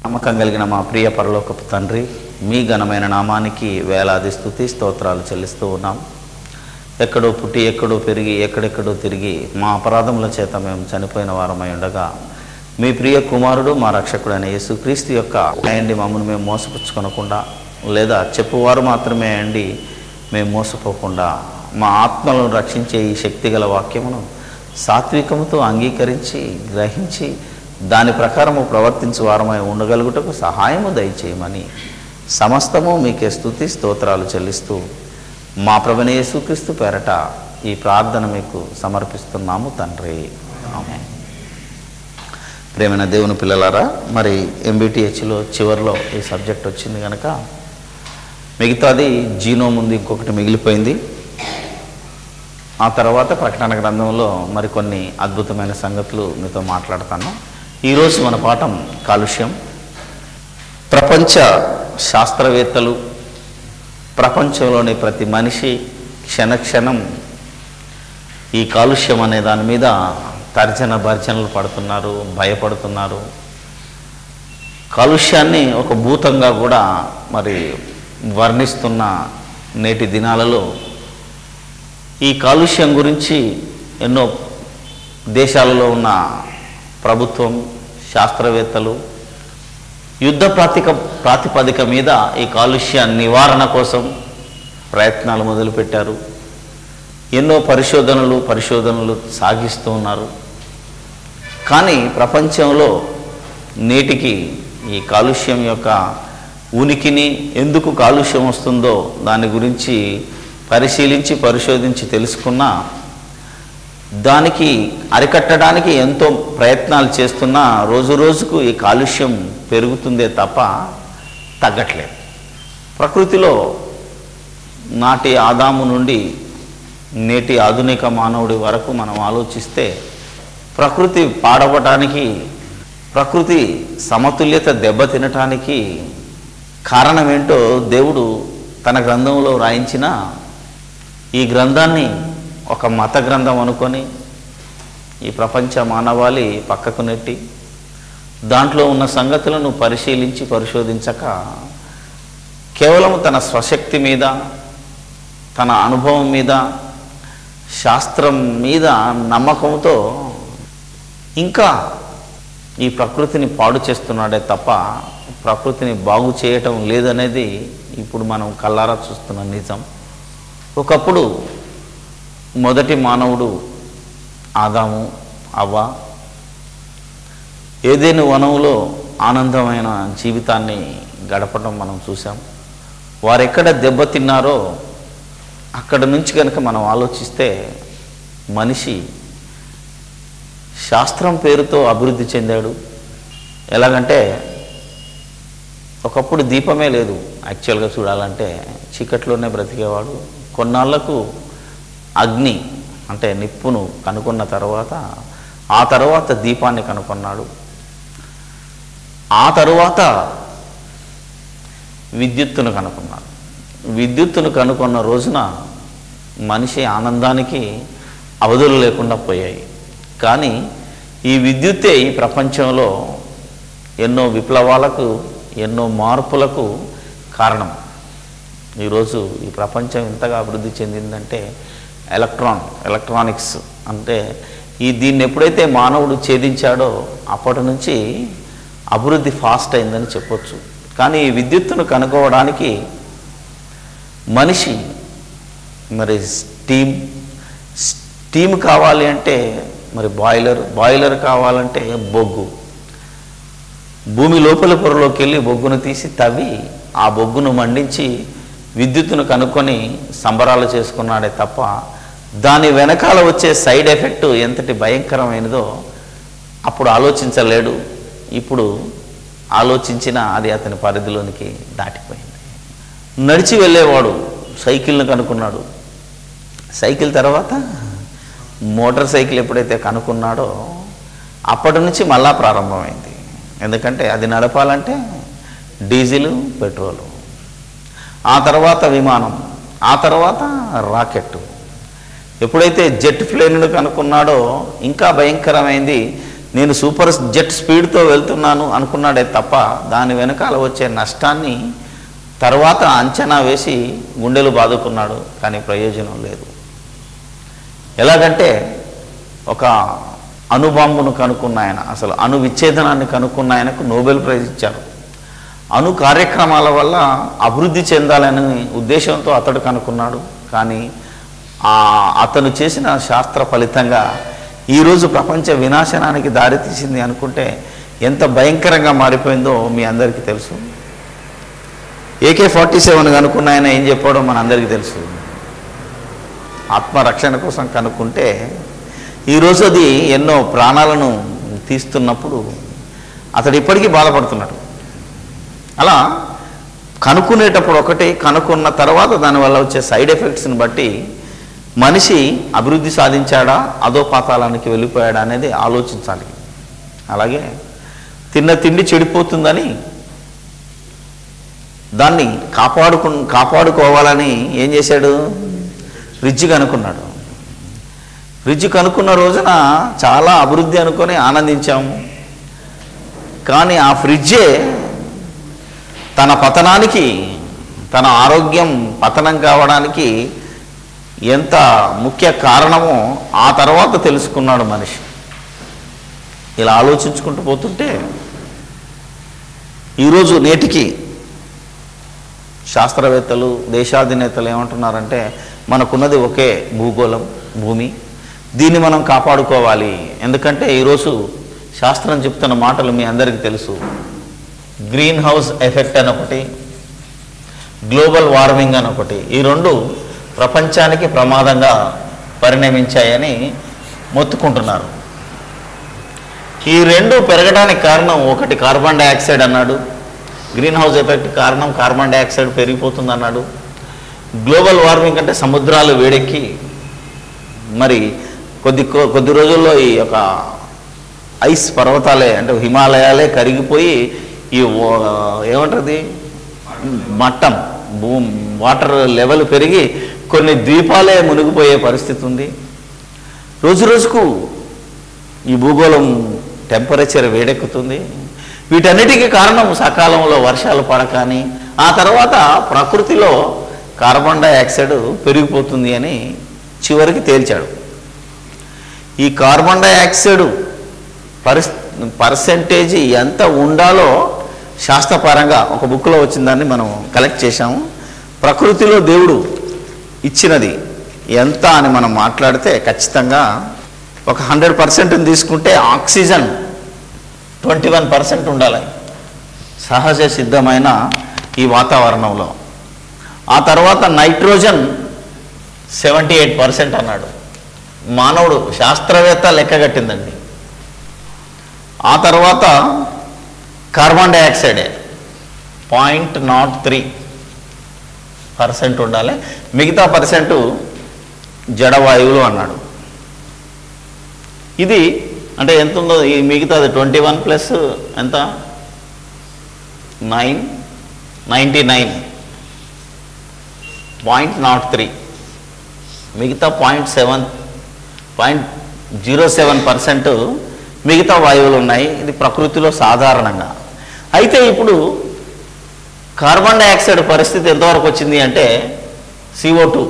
నమ్మకం కలిగిన మా ప్రియ పరలోకపు తండ్రి, మీ ఘనమైన నామానికి వేలాది స్తుతి స్తోత్రాలు చెల్లిస్తూ ఉన్నాం. ఎక్కడో పుట్టి ఎక్కడో పెరిగి ఎక్కడెక్కడో తిరిగి మా అపరాధముల చేత మేము చనిపోయిన వారమై ఉండగా మీ ప్రియ కుమారుడు మా రక్షకుడైన యేసుక్రీస్తు యొక్క అయండి మమ్మల్ని మేము మోసపుచ్చుకొనకుండా, లేదా చెప్పువారు మాత్రమే అయండి మేము మోసపోకుండా మా ఆత్మలను రక్షించే ఈ శక్తిగల వాక్యమును సాత్వికముతో అంగీకరించి గ్రహించి దాని ప్రకారము ప్రవర్తించు వారమై ఉండగలుగుటకు సహాయము దయచేయమని సమస్తము మీకే స్తుతి స్తోత్రాలు చెల్లిస్తూ మా ప్రభువైన యేసుక్రీస్తు పేరట ఈ ప్రార్థన మీకు సమర్పిస్తున్నాము తండ్రి, ఆమేన్. ప్రేమైన దేవుని పిల్లలారా, మరి MBTHలో చివరిలో ఈ సబ్జెక్ట్ వచ్చింది కనుక మిగతాది జీనోమ్ ఉంది, ఇంకొకటి మిగిలిపోయింది. ఆ తర్వాత ప్రకటన గ్రంథంలో మరికొన్ని అద్భుతమైన సంగతులు మీతో మాట్లాడతాను. ఈరోజు మన పాఠం కాలుష్యం. ప్రపంచ శాస్త్రవేత్తలు, ప్రపంచంలోని ప్రతి మనిషి క్షణక్షణం ఈ కాలుష్యం అనే దాని మీద తర్జన భర్జనలు పడుతున్నారు, భయపడుతున్నారు. కాలుష్యాన్ని ఒక భూతంగా కూడా మరి వర్ణిస్తున్న నేటి దినాలలో ఈ కాలుష్యం గురించి ఎన్నో దేశాలలో ఉన్న ప్రభుత్వం, శాస్త్రవేత్తలు యుద్ధ ప్రాతిపదిక మీద ఈ కాలుష్య నివారణ కోసం ప్రయత్నాలు మొదలుపెట్టారు. ఎన్నో పరిశోధనలు సాగిస్తూ ఉన్నారు. కానీ ప్రపంచంలో నేటికి ఈ కాలుష్యం యొక్క ఉనికిని, ఎందుకు కాలుష్యం వస్తుందో దాని గురించి పరిశోధించి తెలుసుకున్నా, దానికి అరికట్టడానికి ఎంతో ప్రయత్నాలు చేస్తున్నా రోజు రోజుకు ఈ కాలుష్యం పెరుగుతుందే తప్ప తగ్గట్లేదు. ప్రకృతిలో నాటి ఆదాము నుండి నేటి ఆధునిక మానవుడి వరకు మనం ఆలోచిస్తే ప్రకృతి పాడవటానికి, ప్రకృతి సమతుల్యత దెబ్బతినటానికి కారణమేంటో దేవుడు తన గ్రంథంలో రాయించిన ఈ గ్రంథాన్ని ఒక మత గ్రంథం అనుకొని ఈ ప్రపంచ మానవాళి పక్కకు నెట్టి దాంట్లో ఉన్న సంగతులను పరిశోధించక కేవలం తన స్వశక్తి మీద, తన అనుభవం మీద, శాస్త్రం మీద నమ్మకంతో ఇంకా ఈ ప్రకృతిని పాడు చేస్తున్నాడే తప్ప ప్రకృతిని బాగు చేయటం లేదనేది ఇప్పుడు మనం కళ్ళారా చూస్తున్న నిజం. ఒకప్పుడు మొదటి మానవుడు ఆదాము, అవ్వ ఏదెను వనంలో ఆనందమైన జీవితాన్ని గడపడం మనం చూసాం. వారు ఎక్కడ దెబ్బతిన్నారో అక్కడ నుంచి కనుక మనం ఆలోచిస్తే మనిషి శాస్త్రం పేరుతో అభివృద్ధి చెందాడు. ఎలాగంటే ఒకప్పుడు దీపమే లేదు, యాక్చువల్గా చూడాలంటే చీకట్లోనే బ్రతికేవాడు. కొన్నాళ్లకు అగ్ని అంటే నిప్పును కనుక్కున్న తర్వాత ఆ తర్వాత దీపాన్ని కనుక్కున్నాడు. ఆ తరువాత విద్యుత్తును కనుక్కున్నాడు. విద్యుత్తును కనుక్కున్న రోజున మనిషి ఆనందానికి అవధులు లేకుండా పోయాయి. కానీ ఈ విద్యుత్తే ఈ ప్రపంచంలో ఎన్నో విప్లవాలకు, ఎన్నో మార్పులకు కారణం. ఈరోజు ఈ ప్రపంచం ఎంతగా అభివృద్ధి చెందిందంటే ఎలక్ట్రానిక్స్ అంటే దీన్ని ఎప్పుడైతే మానవుడు ఛేదించాడో అప్పటి నుంచి అభివృద్ధి ఫాస్ట్ అయిందని చెప్పొచ్చు. కానీ ఈ విద్యుత్తును కనుక్కోవడానికి మనిషి మరి స్టీమ్ కావాలి అంటే మరి బాయిలర్ కావాలంటే బొగ్గు, భూమి లోపల పొరలోకి వెళ్ళి బొగ్గును తీసి తవ్వి ఆ బొగ్గును మండించి విద్యుత్తును కనుక్కొని సంబరాలు చేసుకున్నాడే తప్ప దాని వెనకాల వచ్చే సైడ్ ఎఫెక్ట్ ఎంతటి భయంకరమైనదో అప్పుడు ఆలోచించలేడు. ఇప్పుడు ఆలోచించినా అది అతని పరిధిలోనికి దాటిపోయింది. నడిచి వెళ్ళేవాడు సైకిల్ను కనుక్కున్నాడు. సైకిల్ తర్వాత మోటార్ సైకిల్ ఎప్పుడైతే కనుక్కున్నాడో అప్పటి నుంచి మళ్ళా ప్రారంభమైంది. ఎందుకంటే అది నడపాలంటే డీజిలు, పెట్రోలు, ఆ తర్వాత విమానం, ఆ తర్వాత రాకెట్టు. ఎప్పుడైతే జెట్ ప్లేన్ను కనుక్కున్నాడో ఇంకా భయంకరమైంది. నేను సూపర్ జెట్ స్పీడ్తో వెళ్తున్నాను అనుకున్నాడే తప్ప దాని వెనకాల వచ్చే నష్టాన్ని తర్వాత అంచనా వేసి గుండెలు బాదుకున్నాడు, కానీ ప్రయోజనం లేదు. ఎలాగంటే ఒక అణుబాంబును కనుక్కున్న ఆయన, అసలు అణు విచ్ఛేదనాన్ని కనుక్కున్న ఆయనకు నోబెల్ ప్రైజ్ ఇచ్చారు. అణు కార్యక్రమాల వల్ల అభివృద్ధి చెందాలనే ఉద్దేశంతో అతడు కనుక్కున్నాడు, కానీ అతను చేసిన శాస్త్ర ఫలితంగా ఈరోజు ప్రపంచ వినాశనానికి దారితీసింది అనుకుంటే ఎంత భయంకరంగా మారిపోయిందో మీ అందరికీ తెలుసు. AK-47 కనుక్కున్న ఆయన ఏం చెప్పాడో మన అందరికీ తెలుసు. ఆత్మరక్షణ కోసం కనుక్కుంటే ఈరోజు అది ఎన్నో ప్రాణాలను తీస్తున్నప్పుడు అతడు ఇప్పటికీ బాధపడుతున్నాడు. అలా కనుక్కునేటప్పుడు ఒకటి, కనుక్కున్న తర్వాత దానివల్ల వచ్చే సైడ్ ఎఫెక్ట్స్ని బట్టి మనిషి అభివృద్ధి సాధించాడా అధోపాతాళానికి వెళ్ళిపోయాడా అనేది ఆలోచించాలి. అలాగే తిన్న తిండి చెడిపోతుందని దాన్ని కాపాడుకోవాలని ఏం చేశాడు? ఫ్రిడ్జ్ కనుక్కున్నాడు. ఫ్రిడ్జ్ కనుక్కున్న రోజున చాలా అభివృద్ధి అనుకొని ఆనందించాము, కానీ ఆ ఫ్రిడ్జే తన పతనానికి, తన ఆరోగ్యం పతనం కావడానికి ఎంత ముఖ్య కారణమో ఆ తర్వాత తెలుసుకున్నాడు మనిషి. ఇలా ఆలోచించుకుంటూ పోతుంటే ఈరోజు నేటికి శాస్త్రవేత్తలు, దేశాధినేతలు ఏమంటున్నారంటే మనకున్నది ఒకే భూగోళం, భూమి, దీన్ని మనం కాపాడుకోవాలి. ఎందుకంటే ఈరోజు శాస్త్రం చెప్తున్న మాటలు మీ అందరికీ తెలుసు. గ్రీన్ హౌస్ ఎఫెక్ట్ అని ఒకటి, గ్లోబల్ వార్మింగ్ అని ఒకటి, ఈ రెండు ప్రపంచానికి ప్రమాదంగా పరిణమించాయని మొత్తుకుంటున్నారు. ఈ రెండు పెరగడానికి కారణం ఒకటి కార్బన్ డైఆక్సైడ్ అన్నాడు. గ్రీన్ హౌస్ ఎఫెక్ట్ కారణం కార్బన్ డైఆక్సైడ్ పెరిగిపోతుంది అన్నాడు. గ్లోబల్ వార్మింగ్ అంటే సముద్రాలు వేడెక్కి మరి కొద్ది రోజుల్లో ఈ యొక్క ఐస్ పర్వతాలే అంటే హిమాలయాలే కరిగిపోయి ఈ ఏమంటుంది మట్టం వాటర్ లెవెల్ పెరిగి కొన్ని ద్వీపాలే మునిగిపోయే పరిస్థితి ఉంది. రోజు రోజుకు ఈ భూగోళం టెంపరేచర్ వేడెక్కుతుంది. వీటన్నిటికీ కారణం సకాలంలో వర్షాలు పడకని, ఆ తర్వాత ప్రకృతిలో కార్బన్ డైఆక్సైడ్ పెరిగిపోతుంది అని చివరికి తేల్చాడు. ఈ కార్బన్ డైఆక్సైడ్ పర్సెంటేజ్ ఎంత ఉండాలో శాస్త్రపరంగా ఒక బుక్లో వచ్చిందాన్ని మనం కలెక్ట్ చేశాము. ప్రకృతిలో దేవుడు ఇచ్చినది ఎంత అని మనం మాట్లాడితే ఖచ్చితంగా ఒక 100% తీసుకుంటే ఆక్సిజన్ 21% ఉండాలి సహజ సిద్ధమైన ఈ వాతావరణంలో. ఆ తర్వాత నైట్రోజన్ 78% అన్నాడు మానవుడు, శాస్త్రవేత్త లెక్కగట్టిందండి. ఆ తర్వాత కార్బన్ డైఆక్సైడే 0.03% ఉండాలి, మిగతా పర్సెంట్ జడవాయువులు అన్నాడు. ఇది అంటే ఎంత ఉందో ఈ మిగతాది 21 ప్లస్ ఎంత 99.03, మిగతా 0.07% మిగతా వాయువులు ఉన్నాయి. ఇది ప్రకృతిలో సాధారణంగా. అయితే ఇప్పుడు కార్బన్ డైఆక్సైడ్ పరిస్థితి ఎంతవరకు వచ్చింది అంటే CO2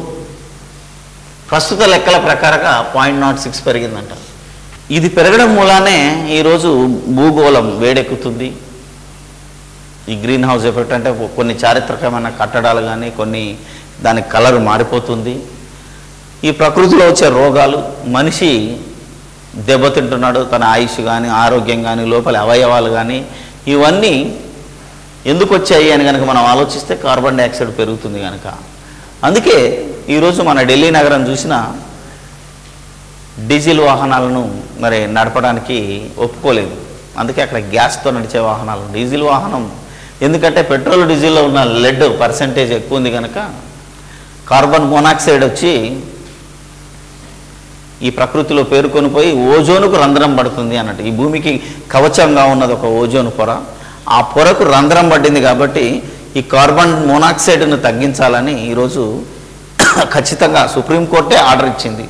ప్రస్తుత లెక్కల ప్రకారంగా 0.06 పెరిగిందంట. ఇది పెరగడం మూలానే ఈరోజు భూగోళం వేడెక్కుతుంది. ఈ గ్రీన్ హౌస్ ఎఫెక్ట్ అంటే కొన్ని చారిత్రకమైన కట్టడాలు కానీ కొన్ని దాని కలర్ మారిపోతుంది. ఈ ప్రకృతిలో వచ్చే రోగాలు, మనిషి దెబ్బతింటున్నాడు, తన ఆయుష్ కానీ ఆరోగ్యం కానీ లోపల అవయవాలు కానీ ఇవన్నీ ఎందుకు వచ్చాయి అని కనుక మనం ఆలోచిస్తే కార్బన్ డైఆక్సైడ్ పెరుగుతుంది కనుక. అందుకే ఈరోజు మన ఢిల్లీ నగరం చూసినా డీజిల్ వాహనాలను మరి నడపడానికి ఒప్పుకోలేదు. అందుకే అక్కడ గ్యాస్తో నడిచే వాహనాలు, డీజిల్ వాహనం ఎందుకంటే పెట్రోల్ డీజిల్లో ఉన్న లెడ్ పర్సెంటేజ్ ఎక్కువ ఉంది కనుక కార్బన్ మోనాక్సైడ్ వచ్చి ఈ ప్రకృతిలో పేరుకొని పోయి ఓజోనుకు రంధ్రం పడుతుంది అన్నట్టు. ఈ భూమికి కవచంగా ఉన్నది ఒక ఓజోన్ పొర, ఆ పొరకు రంధ్రం పడింది కాబట్టి ఈ కార్బన్ మోనాక్సైడ్ను తగ్గించాలని ఈరోజు ఖచ్చితంగా సుప్రీంకోర్టే ఆర్డర్ ఇచ్చింది.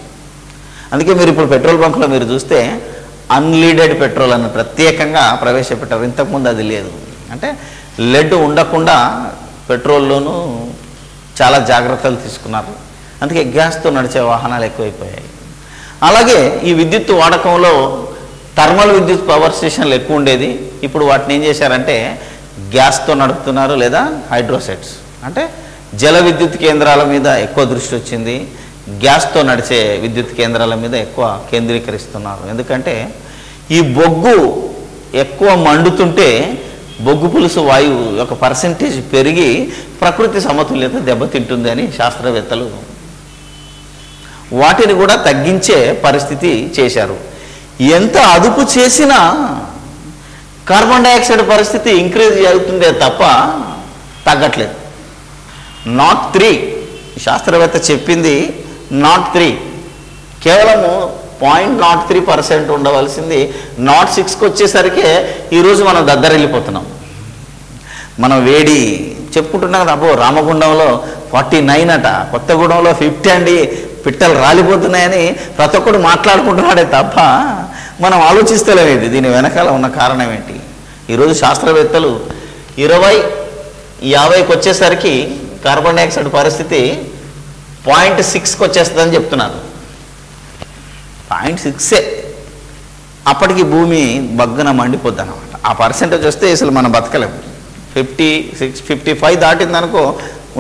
అందుకే మీరు ఇప్పుడు పెట్రోల్ బంకులో మీరు చూస్తే అన్లీడెడ్ పెట్రోల్ అని ప్రత్యేకంగా ప్రవేశపెట్టారు. ఇంతకుముందు అది లేదు. అంటే లెడ్ ఉండకుండా పెట్రోల్లోనూ చాలా జాగ్రత్తలు తీసుకున్నారు. అందుకే గ్యాస్తో నడిచే వాహనాలు ఎక్కువైపోయాయి. అలాగే ఈ విద్యుత్ వాడకంలో థర్మల్ విద్యుత్ పవర్ స్టేషన్లు ఎక్కువ ఉండేది. ఇప్పుడు వాటిని ఏం చేశారంటే గ్యాస్తో నడుపుతున్నారు, లేదా హైడ్రోసెట్స్ అంటే జల విద్యుత్ కేంద్రాల మీద ఎక్కువ దృష్టి వచ్చింది. గ్యాస్తో నడిచే విద్యుత్ కేంద్రాల మీద ఎక్కువ కేంద్రీకరిస్తున్నారు. ఎందుకంటే ఈ బొగ్గు ఎక్కువ మండుతుంటే బొగ్గు పులుసు వాయువు యొక్క పర్సెంటేజ్ పెరిగి ప్రకృతి సమతుల్యత దెబ్బతింటుంది అని శాస్త్రవేత్తలు వాటిని కూడా తగ్గించే పరిస్థితి చేశారు. ఎంత అదుపు చేసినా కార్బన్ డైఆక్సైడ్ పరిస్థితి ఇంక్రీజ్ అవుతుందే తప్ప తగ్గట్లేదు. నాట్ 3 శాస్త్రవేత్త చెప్పింది నాట్ 3, కేవలము 0.03% ఉండవలసింది నాట్ 6కి వచ్చేసరికి ఈరోజు మనం దద్దరిల్లిపోతున్నాం. మనం వేడి చెప్పుకుంటున్నాం కదా, అబ్బో రామగుండంలో 49 అట, కొత్తగూడెంలో 50 అండి, పిట్టలు రాలిపోతున్నాయని ప్రతి ఒక్కడు మాట్లాడుకుంటున్నాడే తప్ప మనం ఆలోచిస్తలేదు దీని వెనకాల ఉన్న కారణం ఏంటి. ఈరోజు శాస్త్రవేత్తలు 2050కి వచ్చేసరికి కార్బన్ డైఆక్సైడ్ పరిస్థితి 0.6కి వచ్చేస్తుందని చెప్తున్నారు. 0.6 అప్పటికి భూమి బగ్గన మండిపోద్ది అన్నమాట. ఆ పర్సెంటేజ్ వస్తే అసలు మనం బతకలేము. 56, 55 దాటిందనుకో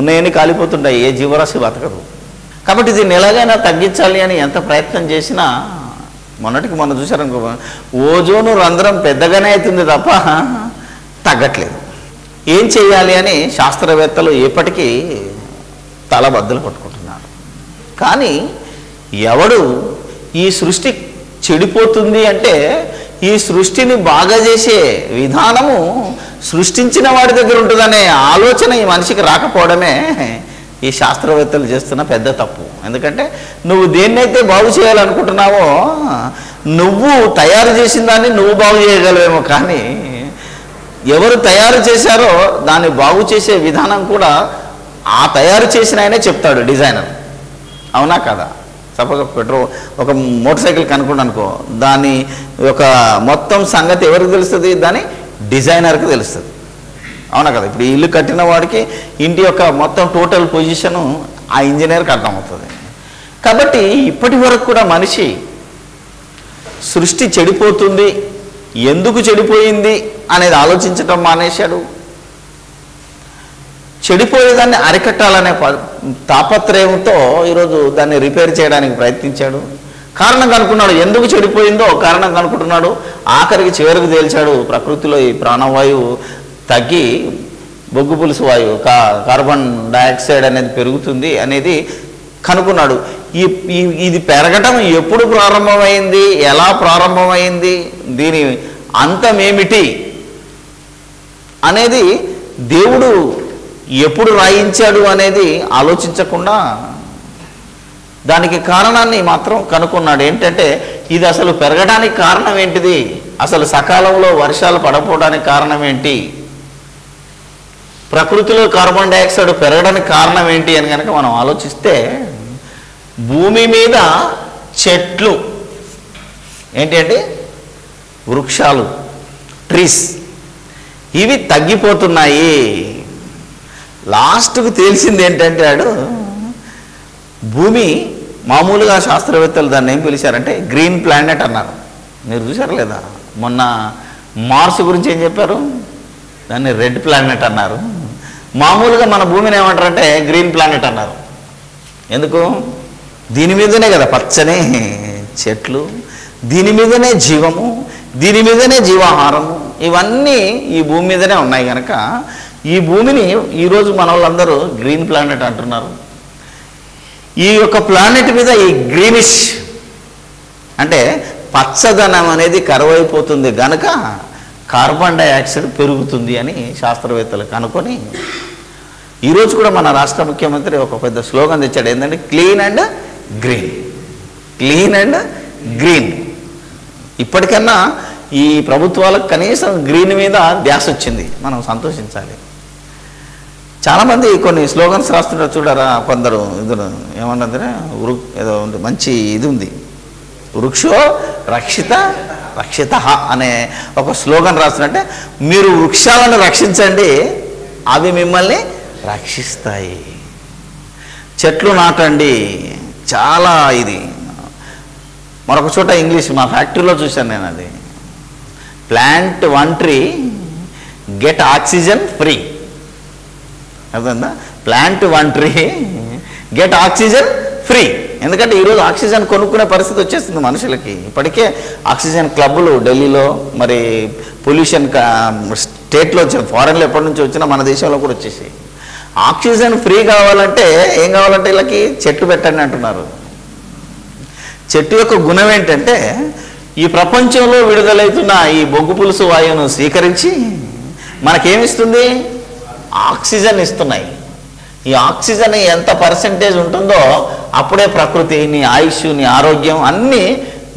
ఉన్నాయని కాలిపోతుంటాయి, ఏ జీవరాశి బతకదు. కాబట్టి దీన్ని ఎలాగైనా తగ్గించాలి అని ఎంత ప్రయత్నం చేసినా మొన్నటికి మొన్న చూసారనుకో ఓజోను రంధ్రం పెద్దగానే అవుతుంది తప్ప తగ్గట్లేదు. ఏం చేయాలి అని శాస్త్రవేత్తలు ఎప్పటికీ తలబద్దలు పట్టుకుంటున్నారు. కానీ ఎవడు ఈ సృష్టి చెడిపోతుంది అంటే ఈ సృష్టిని బాగా చేసే విధానము సృష్టించిన వాడి దగ్గర ఉంటుందనే ఆలోచన ఈ మనిషికి రాకపోవడమే ఈ శాస్త్రవేత్తలు చేస్తున్న పెద్ద తప్పు. ఎందుకంటే నువ్వు దేన్నైతే బాగు చేయాలనుకుంటున్నావో నువ్వు తయారు చేసిన దాన్ని నువ్వు బాగు చేయగలవేమో, కానీ ఎవరు తయారు చేశారో దాన్ని బాగు చేసే విధానం కూడా ఆ తయారు చేసిన ఆయనే చెప్తాడు, డిజైనర్. అవునా కదా? సపోజ్ ఒక మోటార్ సైకిల్ కనుక్కుంటా అనుకో, దాని ఒక మొత్తం సంగతి ఎవరికి తెలుస్తుంది? దాని డిజైనర్కి తెలుస్తుంది. అవునా కదా? ఇప్పుడు ఇల్లు కట్టిన వాడికి ఇంటి యొక్క మొత్తం టోటల్ పొజిషను ఆ ఇంజనీర్కి అర్థమవుతుంది. కాబట్టి ఇప్పటి వరకు కూడా మనిషి సృష్టి చెడిపోతుంది, ఎందుకు చెడిపోయింది అనేది ఆలోచించటం మానేశాడు. చెడిపోయేదాన్ని అరికట్టాలనే తాపత్రయంతో ఈరోజు దాన్ని రిపేర్ చేయడానికి ప్రయత్నించాడు. కారణం కనుక్కున్నాడు, ఎందుకు చెడిపోయిందో కారణం కనుక్కుంటున్నాడు. ఆఖరికి చివరికి తేల్చాడు, ప్రకృతిలో ఈ ప్రాణవాయువు తగ్గి బొగ్గు పులుసు వాయువు కార్బన్ డైఆక్సైడ్ అనేది పెరుగుతుంది అనేది కనుక్కున్నాడు. ఇది పెరగటం ఎప్పుడు ప్రారంభమైంది, ఎలా ప్రారంభమైంది, దీని అంతమేమిటి అనేది దేవుడు ఎప్పుడు రాయించాడు అనేది ఆలోచించకుండా దానికి కారణాన్ని మాత్రం కనుక్కున్నాడు. ఏంటంటే ఇది అసలు పెరగడానికి కారణం ఏంటిది, అసలు సకాలంలో వర్షాలు పడకపోవడానికి కారణం ఏంటి, ప్రకృతిలో కార్బన్ డైఆక్సైడ్ పెరగడానికి కారణం ఏంటి అని కనుక మనం ఆలోచిస్తే భూమి మీద చెట్లు ఏంటి అంటే వృక్షాలు, ట్రీస్, ఇవి తగ్గిపోతున్నాయి. లాస్ట్కు తేల్చింది ఏంటంటే భూమి మామూలుగా శాస్త్రవేత్తలు దాన్ని ఏం పిలిచారంటే గ్రీన్ ప్లానెట్ అన్నారు. మీరు చూసారు లేదా? మొన్న మార్స్ గురించి ఏం చెప్పారు? దాన్ని రెడ్ ప్లానెట్ అన్నారు. మామూలుగా మన భూమిని ఏమంటారంటే గ్రీన్ ప్లానెట్ అన్నారు. ఎందుకు? దీని మీదనే కదా పచ్చని చెట్లు, దీని మీదనే జీవము, దీని మీదనే జీవాహారము, ఇవన్నీ ఈ భూమి మీదనే ఉన్నాయి కనుక ఈ భూమిని ఈరోజు మన వాళ్ళందరూ గ్రీన్ ప్లానెట్ అంటున్నారు. ఈ యొక్క ప్లానెట్ మీద ఈ గ్రీనిష్ అంటే పచ్చదనం అనేది కరువైపోతుంది కనుక కార్బన్ డైఆక్సైడ్ పెరుగుతుంది అని శాస్త్రవేత్తలు కనుక్కొని ఈరోజు కూడా మన రాష్ట్ర ముఖ్యమంత్రి ఒక పెద్ద స్లోగన్ తెచ్చాడు. ఏంటంటే clean and green, clean and green. ఇప్పటికన్నా ఈ ప్రభుత్వాలకు కనీసం గ్రీన్ మీద ధ్యాస వచ్చింది, మనం సంతోషించాలి. చాలామంది కొన్ని స్లోగన్స్ రాస్తుంటారు చూడారా, కొందరు ఇద్దరు ఏమన్నది ఏదో మంచి ఇది ఉంది, వృక్షో రక్షిత రక్షితః అనే ఒక స్లోగన్ రాస్తున్నట్టే మీరు వృక్షాలను రక్షించండి, అవి మిమ్మల్ని రక్షిస్తాయి. చెట్లు నాటండి, చాలా ఇది. మరొక చోట ఇంగ్లీష్ మా ఫ్యాక్టరీలో చూశాను నేను, అది plant 1 tree get oxygen free. అర్థందా? Plant 1 tree get oxygen free. ఎందుకంటే ఈరోజు ఆక్సిజన్ కొనుక్కునే పరిస్థితి వచ్చేస్తుంది మనుషులకి. ఇప్పటికే ఆక్సిజన్ క్లబ్బులు ఢిల్లీలో, మరి పొల్యూషన్ స్టేట్లో వచ్చిన, ఫారెన్లో ఎప్పటి నుంచి వచ్చినా మన దేశంలో కూడా వచ్చేసి ఆక్సిజన్ ఫ్రీ కావాలంటే ఏం కావాలంటే వీళ్ళకి చెట్టు పెట్టండి అంటున్నారు. చెట్టు యొక్క గుణం ఏంటంటే ఈ ప్రపంచంలో విడుదలవుతున్న ఈ బొగ్గు పులుసు వాయువును స్వీకరించి మనకేమిస్తుంది? ఆక్సిజన్ ఇస్తున్నాయి. ఈ ఆక్సిజన్ ఎంత పర్సెంటేజ్ ఉంటుందో అప్పుడే ప్రకృతి, నీ ఆయుష్, నీ ఆరోగ్యం అన్నీ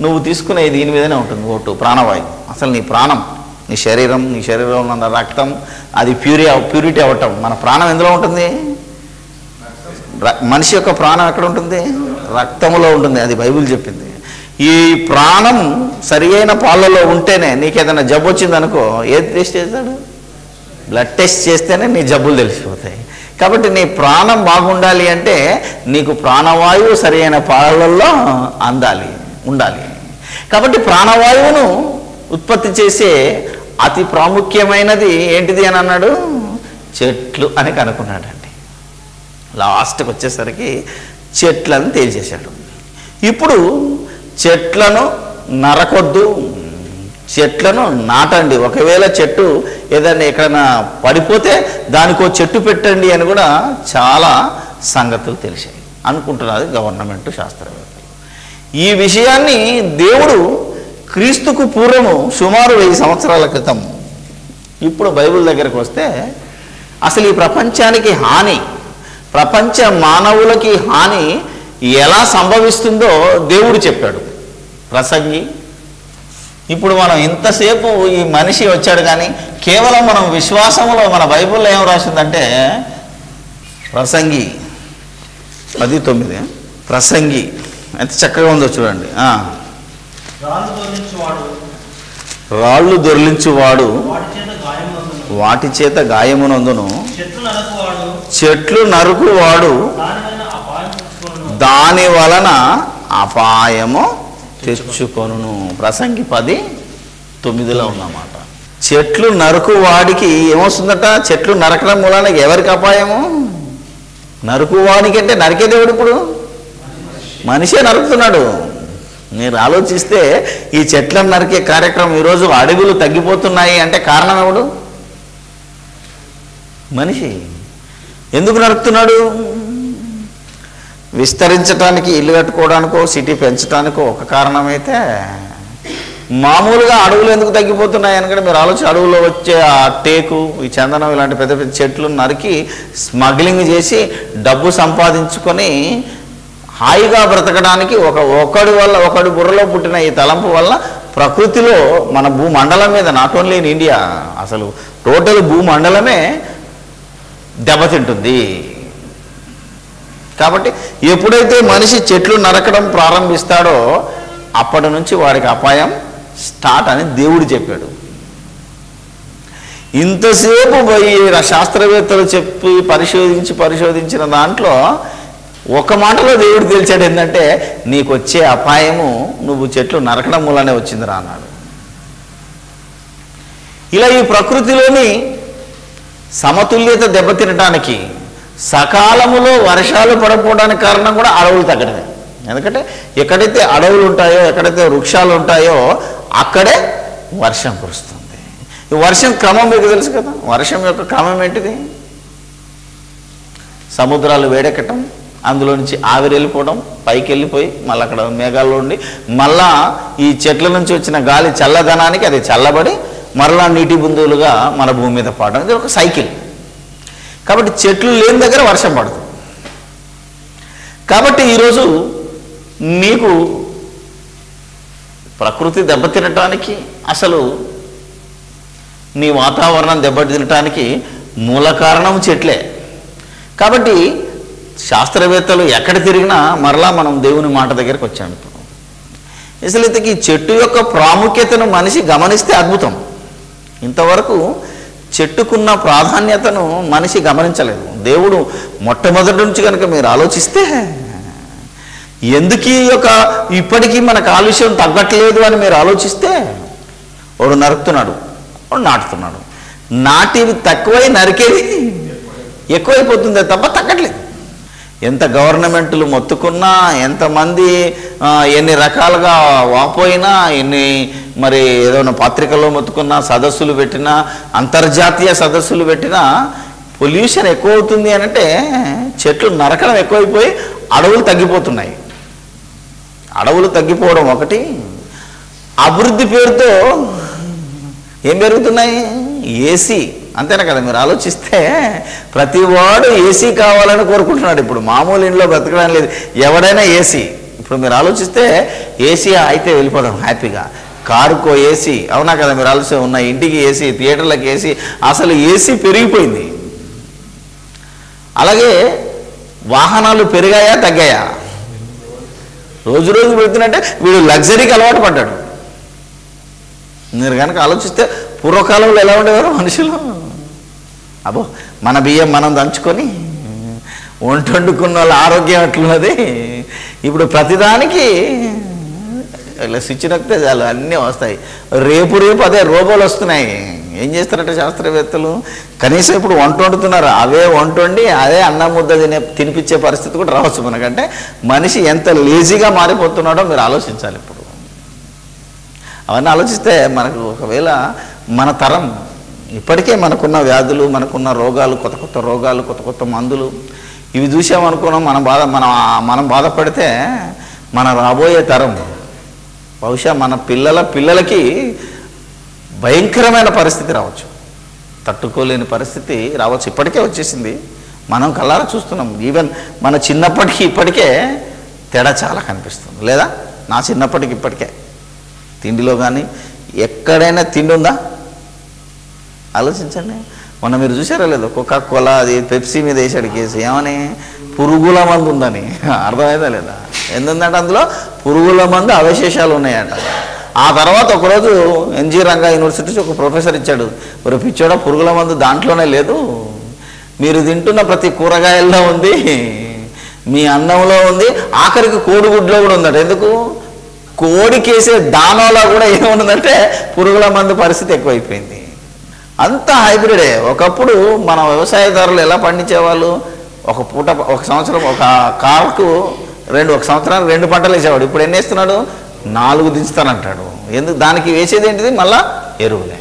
నువ్వు తీసుకునే దీని మీదనే ఉంటుంది. ఓటు ప్రాణవాయువు, అసలు నీ ప్రాణం, నీ శరీరంలో ఉన్న రక్తం అది ప్యూరిటీ అవ్వటం. మన ప్రాణం ఎందులో ఉంటుంది? మనిషి యొక్క ప్రాణం ఎక్కడ ఉంటుంది? రక్తంలో ఉంటుంది. అది బైబిల్ చెప్పింది. ఈ ప్రాణం సరి అయిన పాలలో ఉంటేనే నీకు ఏదైనా జబ్బు వచ్చిందనుకో, ఏది టెస్ట్ చేస్తాడు? బ్లడ్ టెస్ట్ చేస్తేనే నీ జబ్బులు తెలిసిపోతాయి. కాబట్టి నీ ప్రాణం బాగుండాలి అంటే నీకు ప్రాణవాయువు సరి అయిన పాలల్లో ఉండాలి. కాబట్టి ప్రాణవాయువును ఉత్పత్తి చేసే అతి ప్రాముఖ్యమైనది ఏంటిది అని అన్నాడు? చెట్లు అని కనుక్కున్నాడండి. లాస్ట్కి వచ్చేసరికి చెట్లను తేల్చేశాడు. ఇప్పుడు చెట్లను నరకొద్దు, చెట్లను నాటండి. ఒకవేళ చెట్టు ఏదైనా ఎక్కడైనా పడిపోతే దానికో చెట్టు పెట్టండి అని కూడా చాలా సంగతులు తెలిసాయి అనుకుంటున్నది గవర్నమెంట్ శాస్త్రవేత్తలు. ఈ విషయాన్ని దేవుడు క్రీస్తుకు పూర్వము సుమారు 1000 సంవత్సరాల క్రితం, ఇప్పుడు బైబిల్ దగ్గరకు వస్తే అసలు ఈ ప్రపంచానికి హాని, ప్రపంచ మానవులకి హాని ఎలా సంభవిస్తుందో దేవుడు చెప్పాడు. ప్రసంగి. ఇప్పుడు మనం ఇంతసేపు ఈ మనిషి వచ్చాడు కానీ కేవలం మనం విశ్వాసంలో మన బైబిల్లో ఏం రాసిందంటే ప్రసంగి 10:9 ప్రసంగి ఎంత చక్కగా ఉందో చూడండి. రాళ్ళు దొర్లించువాడు వాటి చేత గాయమునందును, చెట్లు నరుకువాడు దాని వలన అపాయము తెచ్చుకొనును. ప్రసంగి 10:9లో ఉన్నమాట. చెట్లు నరుకు వాడికి ఏమొస్తుందట? చెట్లు నరకడం మూలాన ఎవరికి అపాయము? నరుకువాడికి అంటే నరికే దేవుడు ఇప్పుడు మనిషే నరుకుతున్నాడు. మీరు ఆలోచిస్తే ఈ చెట్లను నరికే కార్యక్రమం, ఈరోజు అడవులు తగ్గిపోతున్నాయి అంటే కారణం ఎవడు? మనిషి. ఎందుకు నరుకుతున్నాడు? విస్తరించడానికి, ఇల్లు కట్టుకోవడానికో, సిటీ పెంచడానికో ఒక కారణమైతే, మామూలుగా అడవులు ఎందుకు తగ్గిపోతున్నాయి అనుకంటే మీరు ఆలోచన, అడవుల్లో వచ్చే ఆ టేకు, ఈ చందనం ఇలాంటి పెద్ద పెద్ద చెట్లు నరికి స్మగ్లింగ్ చేసి డబ్బు సంపాదించుకొని హాయిగా బ్రతకడానికి ఒకడి బుర్రలో పుట్టిన ఈ తలంపు వల్ల ప్రకృతిలో మన భూమండలం మీద, నాట్ ఓన్లీ ఇన్ ఇండియా, అసలు టోటల్ భూమండలమే దెబ్బతింటుంది. కాబట్టి ఎప్పుడైతే మనిషి చెట్లు నరకడం ప్రారంభిస్తాడో అప్పటి నుంచి వాడికి అపాయం స్టార్ట్ అని దేవుడు చెప్పాడు. ఇంతసేపు పోయి శాస్త్రవేత్తలు చెప్పి పరిశోధించిన దాంట్లో ఒక మాటలో దేవుడు తేల్చాడు. ఏంటంటే నీకు వచ్చే అపాయము నువ్వు చెట్లు నరకడం మూలనే వచ్చిందిరా అన్నాడు. ఇలా ఈ ప్రకృతిలోని సమతుల్యత దెబ్బతినడానికి, సకాలములో వర్షాలు పడకపోవడానికి కారణం కూడా అడవులు తగ్గడమే. ఎందుకంటే ఎక్కడైతే అడవులు ఉంటాయో, ఎక్కడైతే వృక్షాలు ఉంటాయో అక్కడే వర్షం కురుస్తుంది. ఈ వర్షం క్రమం మీకు తెలుసు కదా. వర్షం యొక్క క్రమం ఏంటిది? సముద్రాలు వేడెక్కటం, అందులో నుంచి ఆవిరి వెళ్ళిపోవడం, పైకి వెళ్ళిపోయి మళ్ళీ అక్కడ మేఘాల్లో ఉండి మళ్ళా ఈ చెట్ల నుంచి వచ్చిన గాలి చల్లదనానికి అది చల్లబడి మరలా నీటి బిందువులుగా మన భూమి మీద పడడం. ఇది ఒక సైకిల్. కాబట్టి చెట్లు లేని దగ్గర వర్షం పడుతుంది. కాబట్టి ఈరోజు నీకు ప్రకృతి దెబ్బతినటానికి, అసలు నీ వాతావరణం దెబ్బతినటానికి మూల కారణం చెట్లే. కాబట్టి శాస్త్రవేత్తలు ఎక్కడ తిరిగినా మరలా మనం దేవుని మాట దగ్గరికి వచ్చాము. అసలు ఈ చెట్టు యొక్క ప్రాముఖ్యతను మనిషి గమనిస్తే అద్భుతం. ఇంతవరకు చెట్టుకున్న ప్రాధాన్యతను మనిషి గమనించలేదు. దేవుడు మొట్టమొదటి నుంచి కనుక మీరు ఆలోచిస్తే ఎందుకు ఇప్పటికీ మన కాలుష్యం తగ్గట్లేదు అని మీరు ఆలోచిస్తే, వాడు నరుకుతున్నాడు, వాడు నాటుతున్నాడు. నాటివి తక్కువై నరికేది ఎక్కువైపోతుందే తప్ప తగ్గట్లేదు. ఎంత గవర్నమెంట్లు మొత్తుకున్నా, ఎంతమంది ఎన్ని రకాలుగా వాపోయినా, ఎన్ని మరి ఏదైనా పత్రికల్లో మొత్తుకున్నా, సదస్సులు పెట్టినా, అంతర్జాతీయ సదస్సులు పెట్టినా పొల్యూషన్ ఎక్కువ అవుతుంది అంటే చెట్లు నరకడం ఎక్కువైపోయి అడవులు తగ్గిపోతున్నాయి. అడవులు తగ్గిపోవడం ఒకటి, అభివృద్ధి పేరుతో ఏం పెరుగుతున్నాయి? ఏసీ. అంతేనా కదా? మీరు ఆలోచిస్తే ప్రతి వాడు ఏసీ కావాలని కోరుకుంటున్నాడు. ఇప్పుడు మామూలు ఇంట్లో బ్రతకడం లేదు, ఎవడైనా ఏసీ. ఇప్పుడు మీరు ఆలోచిస్తే ఏసీ అయితే వెళ్ళిపోదాం హ్యాపీగా, కారుకో ఏసీ, అవునా కదా? మీరు ఆలోచన ఉన్న ఇంటికి ఏసీ, థియేటర్లకు ఏసీ, అసలు ఏసీ పెరిగిపోయింది. అలాగే వాహనాలు పెరిగాయా తగ్గాయా? రోజు రోజు పెడుతున్నట్టే వీడు లగ్జరీకి అలవాటు పడ్డాడు. మీరు కనుక ఆలోచిస్తే పూర్వకాలంలో ఎలా ఉండేవారు మనుషులు? అబ్బో, మన బియ్యం మనం దంచుకొని వండుకున్న వాళ్ళ ఆరోగ్యం ఎట్లున్నది. ఇప్పుడు ప్రతిదానికి ఇలా స్విచ్ నొక్కితే చాలు అన్నీ వస్తాయి. రేపు అదే రోబోలు వస్తున్నాయి. ఏం చేస్తారంటే శాస్త్రవేత్తలు కనీసం ఇప్పుడు వంట వండుతున్నారు, అవే వంట వండి అదే అన్నం ముద్ద తినిపించే పరిస్థితి కూడా రావచ్చు మనకంటే. మనిషి ఎంత లేజీగా మారిపోతున్నాడో మీరు ఆలోచించాలి. ఇప్పుడు అవన్నీ ఆలోచిస్తే మనకు ఒకవేళ మన తరం ఇప్పటికే మనకున్న వ్యాధులు, మనకున్న రోగాలు, కొత్త కొత్త రోగాలు, కొత్త కొత్త మందులు, ఇవి చూసామనుకున్నాం మనం బాధపడితే మన రాబోయే తరం బహుశా మన పిల్లలకి భయంకరమైన పరిస్థితి రావచ్చు, తట్టుకోలేని పరిస్థితి రావచ్చు. ఇప్పటికే వచ్చేసింది, మనం కళ్ళారా చూస్తున్నాం. ఈవెన్ మన చిన్నప్పటికీ ఇప్పటికే తేడా చాలా కనిపిస్తుంది. లేదా నా చిన్నప్పటికి ఇప్పటికే తిండిలో కానీ ఎక్కడైనా తిండి ఉందా? ఆలోచించండి. మొన్న మీరు చూసారా లేదు, కోకా కోలా అది పెప్సీ మీద వేసాడు కేసు, ఏమని? పురుగుల మందు ఉందని. అర్థమైందా లేదా? ఎందుందంటే అందులో పురుగుల మందు అవశేషాలు ఉన్నాయట. ఆ తర్వాత ఒకరోజు ఎన్జీ రంగా యూనివర్సిటీ ఒక ప్రొఫెసర్ ఇచ్చాడు, ఒక పిచ్చోడ పురుగుల మందు దాంట్లోనే లేదు, మీరు తింటున్న ప్రతి కూరగాయల్లో ఉంది, మీ అన్నంలో ఉంది, ఆఖరికి కోడిగుడ్లో కూడా ఉందట. ఎందుకు? కోడికేసే దానాలో కూడా ఏముందంటే పురుగుల మందు పరిస్థితి ఎక్కువైపోయింది. అంతా హైబ్రిడే. ఒకప్పుడు మన వ్యవసాయదారులు ఎలా పండించేవాళ్ళు? ఒక పూట, ఒక సంవత్సరం, ఒక కారుకు ఒక సంవత్సరానికి 2 పంటలు వేసేవాడు. ఇప్పుడు ఎన్ని వేస్తున్నాడు? 4 దించుతానంటాడు. ఎందుకు? దానికి వేసేది ఏంటిది? మళ్ళా ఎరువులే.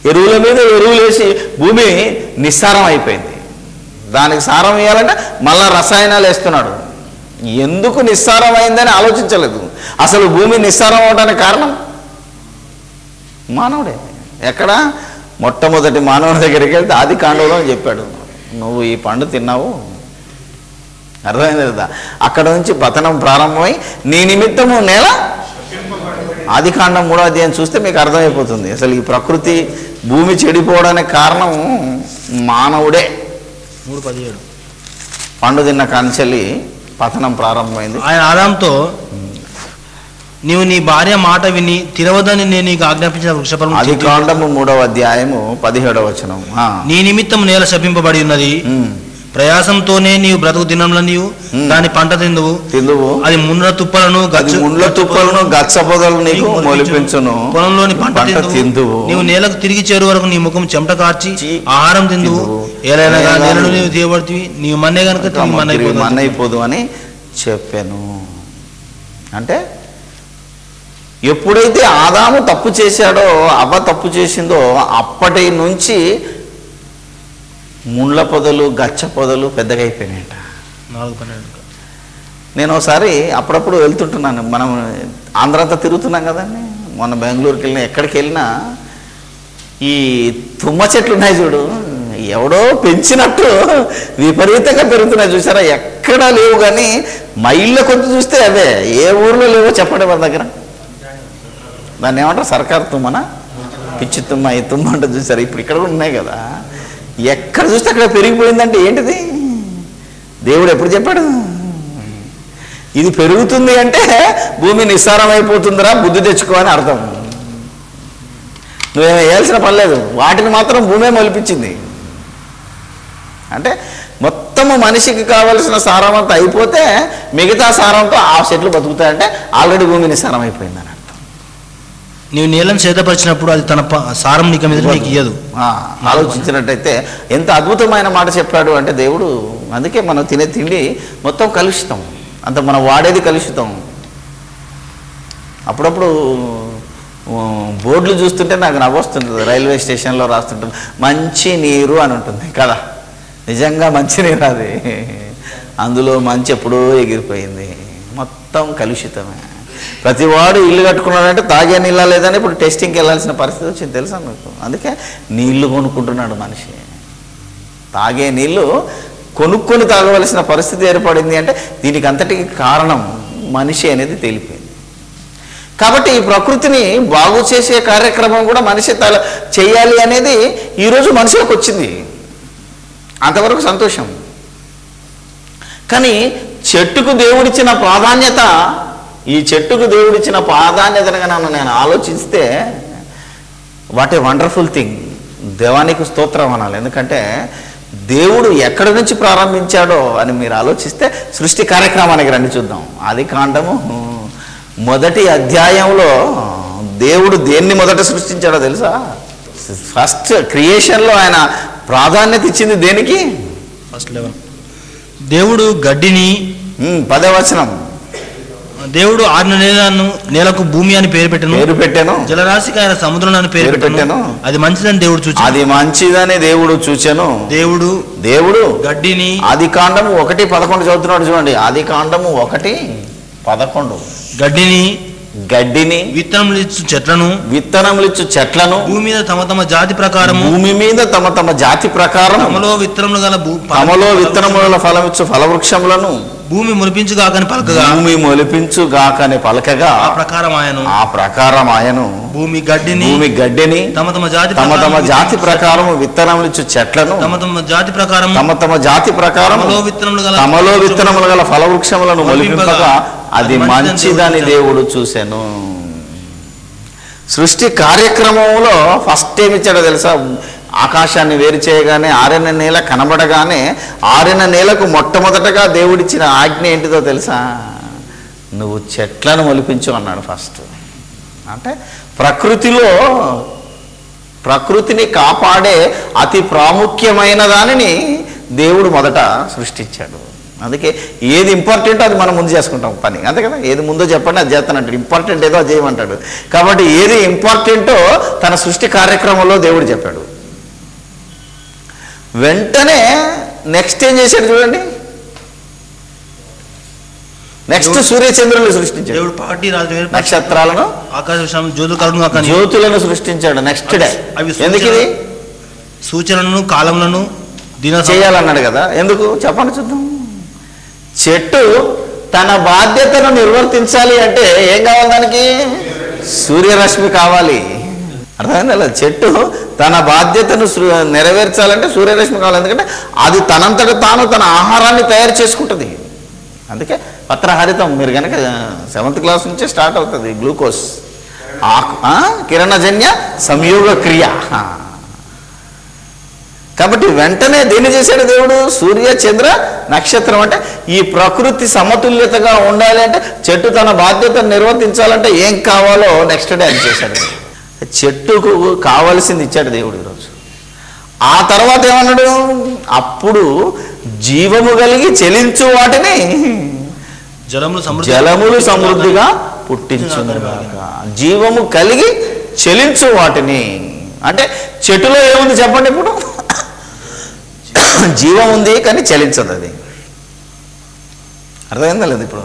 ఎరువుల మీద ఎరువులు వేసి భూమి నిస్సారం అయిపోయింది. దానికి సారం వేయాలంటే మళ్ళా రసాయనాలు వేస్తున్నాడు. ఎందుకు నిస్సారం అయిందని ఆలోచించలేదు. అసలు భూమి నిస్సారం అవడానికి కారణం మానవుడే. ఎక్కడ? మొట్టమొదటి మానవుడి దగ్గరికి వెళ్తే ఆది కాండంలో చెప్పాడు, నువ్వు ఈ పండు తిన్నావు. అర్థమైంది కదా? అక్కడ నుంచి పతనం ప్రారంభమై నీ నిమిత్తము నేల, ఆది కాండం 3వ అధ్యాయం చూస్తే మీకు అర్థమైపోతుంది. అసలు ఈ ప్రకృతి భూమి చెడిపోవడానికి కారణం మానవుడే. 3:17 పండు తిన్న కాంచెల్లి పతనం ప్రారంభమైంది. ఆయన ఆదాంతో, నీవు నీ భార్య మాట విని తినవద్దని నేను నీకు ఆజ్ఞాపించిన వృక్షఫలము, ఆది కాండము 3వ అధ్యాయము 17వ వచనం. నీ నిమిత్తం నేల శపింపబడి ఉన్నది, ప్రయాసంతోనే నీవు బ్రతుకు దినంలో నీవు దాని పంట తిందువు, అది ముండ్ల తుప్పలను గచ్చ పొదలు నీకు మొలిపించును, పొలంలోని పంట తిందువు. నీవు నేలకు తిరిగి చేరు వరకు నీ ముఖం చెమట కార్చి ఆహారం తిందువు, ఏలైనా నేలను నీవు తీయబడుతుంది, నీవు మన్నే కనుక మన్నైపోదు అని చెప్పాను. అంటే ఎప్పుడైతే ఆదాము తప్పు చేశాడో, అవ్వ తప్పు చేసిందో, అప్పటి నుంచి ముండ్ల పొదలు, గచ్చ పొదలు పెద్దగా అయిపోయినాయట. 4:12 నేను ఒకసారి అప్పుడప్పుడు వెళ్తుంటున్నాను, మనం ఆంధ్ర అంతా తిరుగుతున్నాం కదండి. మొన్న బెంగళూరుకి వెళ్ళినా, ఎక్కడికి వెళ్ళినా ఈ తుమ్మ చెట్లు ఉన్నాయి చూడు, ఎవడో పెంచినట్టు విపరీతంగా పెరుగుతున్నాయి. చూసారా? ఎక్కడా లేవు, కానీ మైళ్ళ కొద్ది చూస్తే అవే. ఏ ఊర్లో లేవో చెప్పండి మన దగ్గర. దాన్ని ఏమంటారు? సర్కారు తుమ్మనా, పిచ్చి తుమ్మ, ఈ తుమ్మ అంటే చూసారు. ఇప్పుడు ఇక్కడ కూడా ఉన్నాయి కదా, ఎక్కడ చూస్తే అక్కడ పెరిగిపోయిందంటే ఏంటిది? దేవుడు ఎప్పుడు చెప్పాడు? ఇది పెరుగుతుంది అంటే భూమి నిస్సారమైపోతుందిరా, బుద్ధి తెచ్చుకో అని అర్థం. నువ్వేం వేయాల్సిన పని లేదు, వాటిని మాత్రం భూమే మొలిపించింది. అంటే మొత్తము మనిషికి కావలసిన సారం అంతా అయిపోతే మిగతా సారంతో ఆ చెట్లు బతుకుతాయంటే ఆల్రెడీ భూమి నిస్సారం అయిపోయిందని అర్థం. నీవు నీళ్ళని చేతపరిచినప్పుడు అది తన సారం నీకు మీద నీకు ఇయ్యదు. ఆలోచించినట్టయితే ఎంత అద్భుతమైన మాట చెప్పాడు అంటే దేవుడు. అందుకే మనం తినే తిండి మొత్తం కలుషితం, అంత మనం వాడేది కలుషితం. అప్పుడప్పుడు బోర్డులు చూస్తుంటే నాకు నవ్వొస్తుంటుంది. రైల్వే స్టేషన్లో రాస్తుంటుంది మంచి నీరు అని ఉంటుంది కదా, నిజంగా మంచినీరు అది. అందులో మంచి ఎప్పుడో ఎగిరిపోయింది, మొత్తం కలుషితమే. ప్రతివాడు ఇల్లు కట్టుకున్నాడంటే తాగే నీళ్ళ లేదని ఇప్పుడు టెస్టింగ్కి వెళ్ళాల్సిన పరిస్థితి వచ్చింది తెలుసా మీకు. అందుకే నీళ్లు కొనుక్కుంటున్నాడు మనిషి. తాగే నీళ్లు కొనుక్కొని తాగవలసిన పరిస్థితి ఏర్పడింది అంటే దీనికి అంతటికి కారణం మనిషి అనేది తేలిపోయింది. కాబట్టి ఈ ప్రకృతిని బాగు చేసే కార్యక్రమం కూడా మనిషి చేయాలి అనేది ఈరోజు మనిషికి వచ్చింది. అంతవరకు సంతోషం. కానీ చెట్టుకు దేవుడిచ్చిన ప్రాధాన్యత, ఈ చెట్టుకు దేవుడిచ్చిన ప్రాధాన్యతను కనుక నేను ఆలోచిస్తే వాట్ ఏ వండర్ఫుల్ థింగ్. దేవానికి స్తోత్రం అనాలి. ఎందుకంటే దేవుడు ఎక్కడి నుంచి ప్రారంభించాడో అని మీరు ఆలోచిస్తే సృష్టి కార్యక్రమానికి రండి చూద్దాం. ఆదికాండము 1వ అధ్యాయంలో దేవుడు దేన్ని మొదట సృష్టించాడో తెలుసా? ఫస్ట్ క్రియేషన్లో ఆయన ప్రాధాన్యత ఇచ్చింది దేనికి? ఫస్ట్ 11 దేవుడు గడ్డిని, 10వ వచనం, దేవుడు 6 నెలలకు భూమి అని పేరు పెట్టాను, జలరాశికి ఆయన సముద్రం అని పేరు పెట్టాను. అది మంచిదని దేవుడు చూచాను. అది మంచిదని దేవుడు చూచాను. దేవుడు గడ్డిని, ఆదికాండము 1:11 చదువుతున్నాడు చూడండి. ఆదికాండము 1:11 గడ్డిని విత్తనములిచ్చు చెట్లను భూమి మీద తమ జాతి ప్రకారం తమలో విత్తనములు గల ఫలవృక్షములను భూమి మొలిపించు గాకని పలకగా ఆ ప్రకారం ఆయను భూమి గడ్డిని తమ జాతి ప్రకారం విత్తనములిచ్చు చెట్లను తమ జాతి ప్రకారం తమలో విత్తనములు గల ఫలవృక్షములను మొలిపింపగా అది మంచిదని దేవుడు చూశాను. సృష్టి కార్యక్రమంలో ఫస్ట్ ఏమిచ్చాడో తెలుసా? ఆకాశాన్ని వేరు చేయగానే 6వ నెల కనబడగానే 6వ నెలకు మొట్టమొదటగా దేవుడిచ్చిన ఆజ్ఞ ఏంటిదో తెలుసా? నువ్వు చెట్లను మొలిపించు అన్నాడు ఫస్ట్. అంటే ప్రకృతిని కాపాడే అతి ప్రాముఖ్యమైన దానిని దేవుడు మొదట సృష్టించాడు. అందుకే ఏది ఇంపార్టెంటో అది మనం ముందు చేసుకుంటాం పని, అంతే కదా. ఏది ముందో చెప్పండి అది చేస్తానంటాడు, ఇంపార్టెంట్ ఏదో అది చేయమంటాడు. కాబట్టి ఏది ఇంపార్టెంటో తన సృష్టి కార్యక్రమంలో దేవుడు చెప్పాడు. వెంటనే నెక్స్ట్ ఏం చేశాడు చూడండి. నెక్స్ట్ సూర్యచంద్రులను సృష్టించాడు. దేవుడు పాటి నక్షత్రాలను, జ్యోతులను సృష్టించాడు నెక్స్ట్ డే. ఎందుకు? ఇది సూచనలను కాలములను చేయాలన్నాడు కదా. ఎందుకు చెప్పండి చూద్దాం. చెట్టు తన బాధ్యతను నిర్వర్తించాలి అంటే ఏం కావాలి? దానికి సూర్యరశ్మి కావాలి. అర్థమైంది అలా? చెట్టు తన బాధ్యతను నెరవేర్చాలంటే సూర్యరశ్మి కావాలి. ఎందుకంటే అది తనంతట తాను తన ఆహారాన్ని తయారు చేసుకుంటుంది. అందుకే పత్రహరితం మీరు కనుక 7th క్లాస్ నుంచే స్టార్ట్ అవుతుంది. గ్లూకోజ్ కిరణజన్య సంయోగ క్రియ. కాబట్టి వెంటనే దేన్ని చేశాడు దేవుడు? సూర్య చంద్ర నక్షత్రం. అంటే ఈ ప్రకృతి సమతుల్యతగా ఉండాలి అంటే చెట్టు తన బాధ్యతను నిర్వర్తించాలంటే ఏం కావాలో నెక్స్ట్ డే అది చేశాడు. చెట్టుకు కావలసింది ఇచ్చాడు దేవుడు ఈరోజు. ఆ తర్వాత ఏమన్నాడు? అప్పుడు జీవము కలిగి చెలించు వాటిని జలములు సమృద్ధిగా పుట్టించుగాక. జీవము కలిగి చెలించు వాటిని అంటే చెట్టులో ఏముంది చెప్పండి? ఇప్పుడు జీవం ఉంది కానీ చలించదు. అది అర్థమైందా లేదు? ఇప్పుడు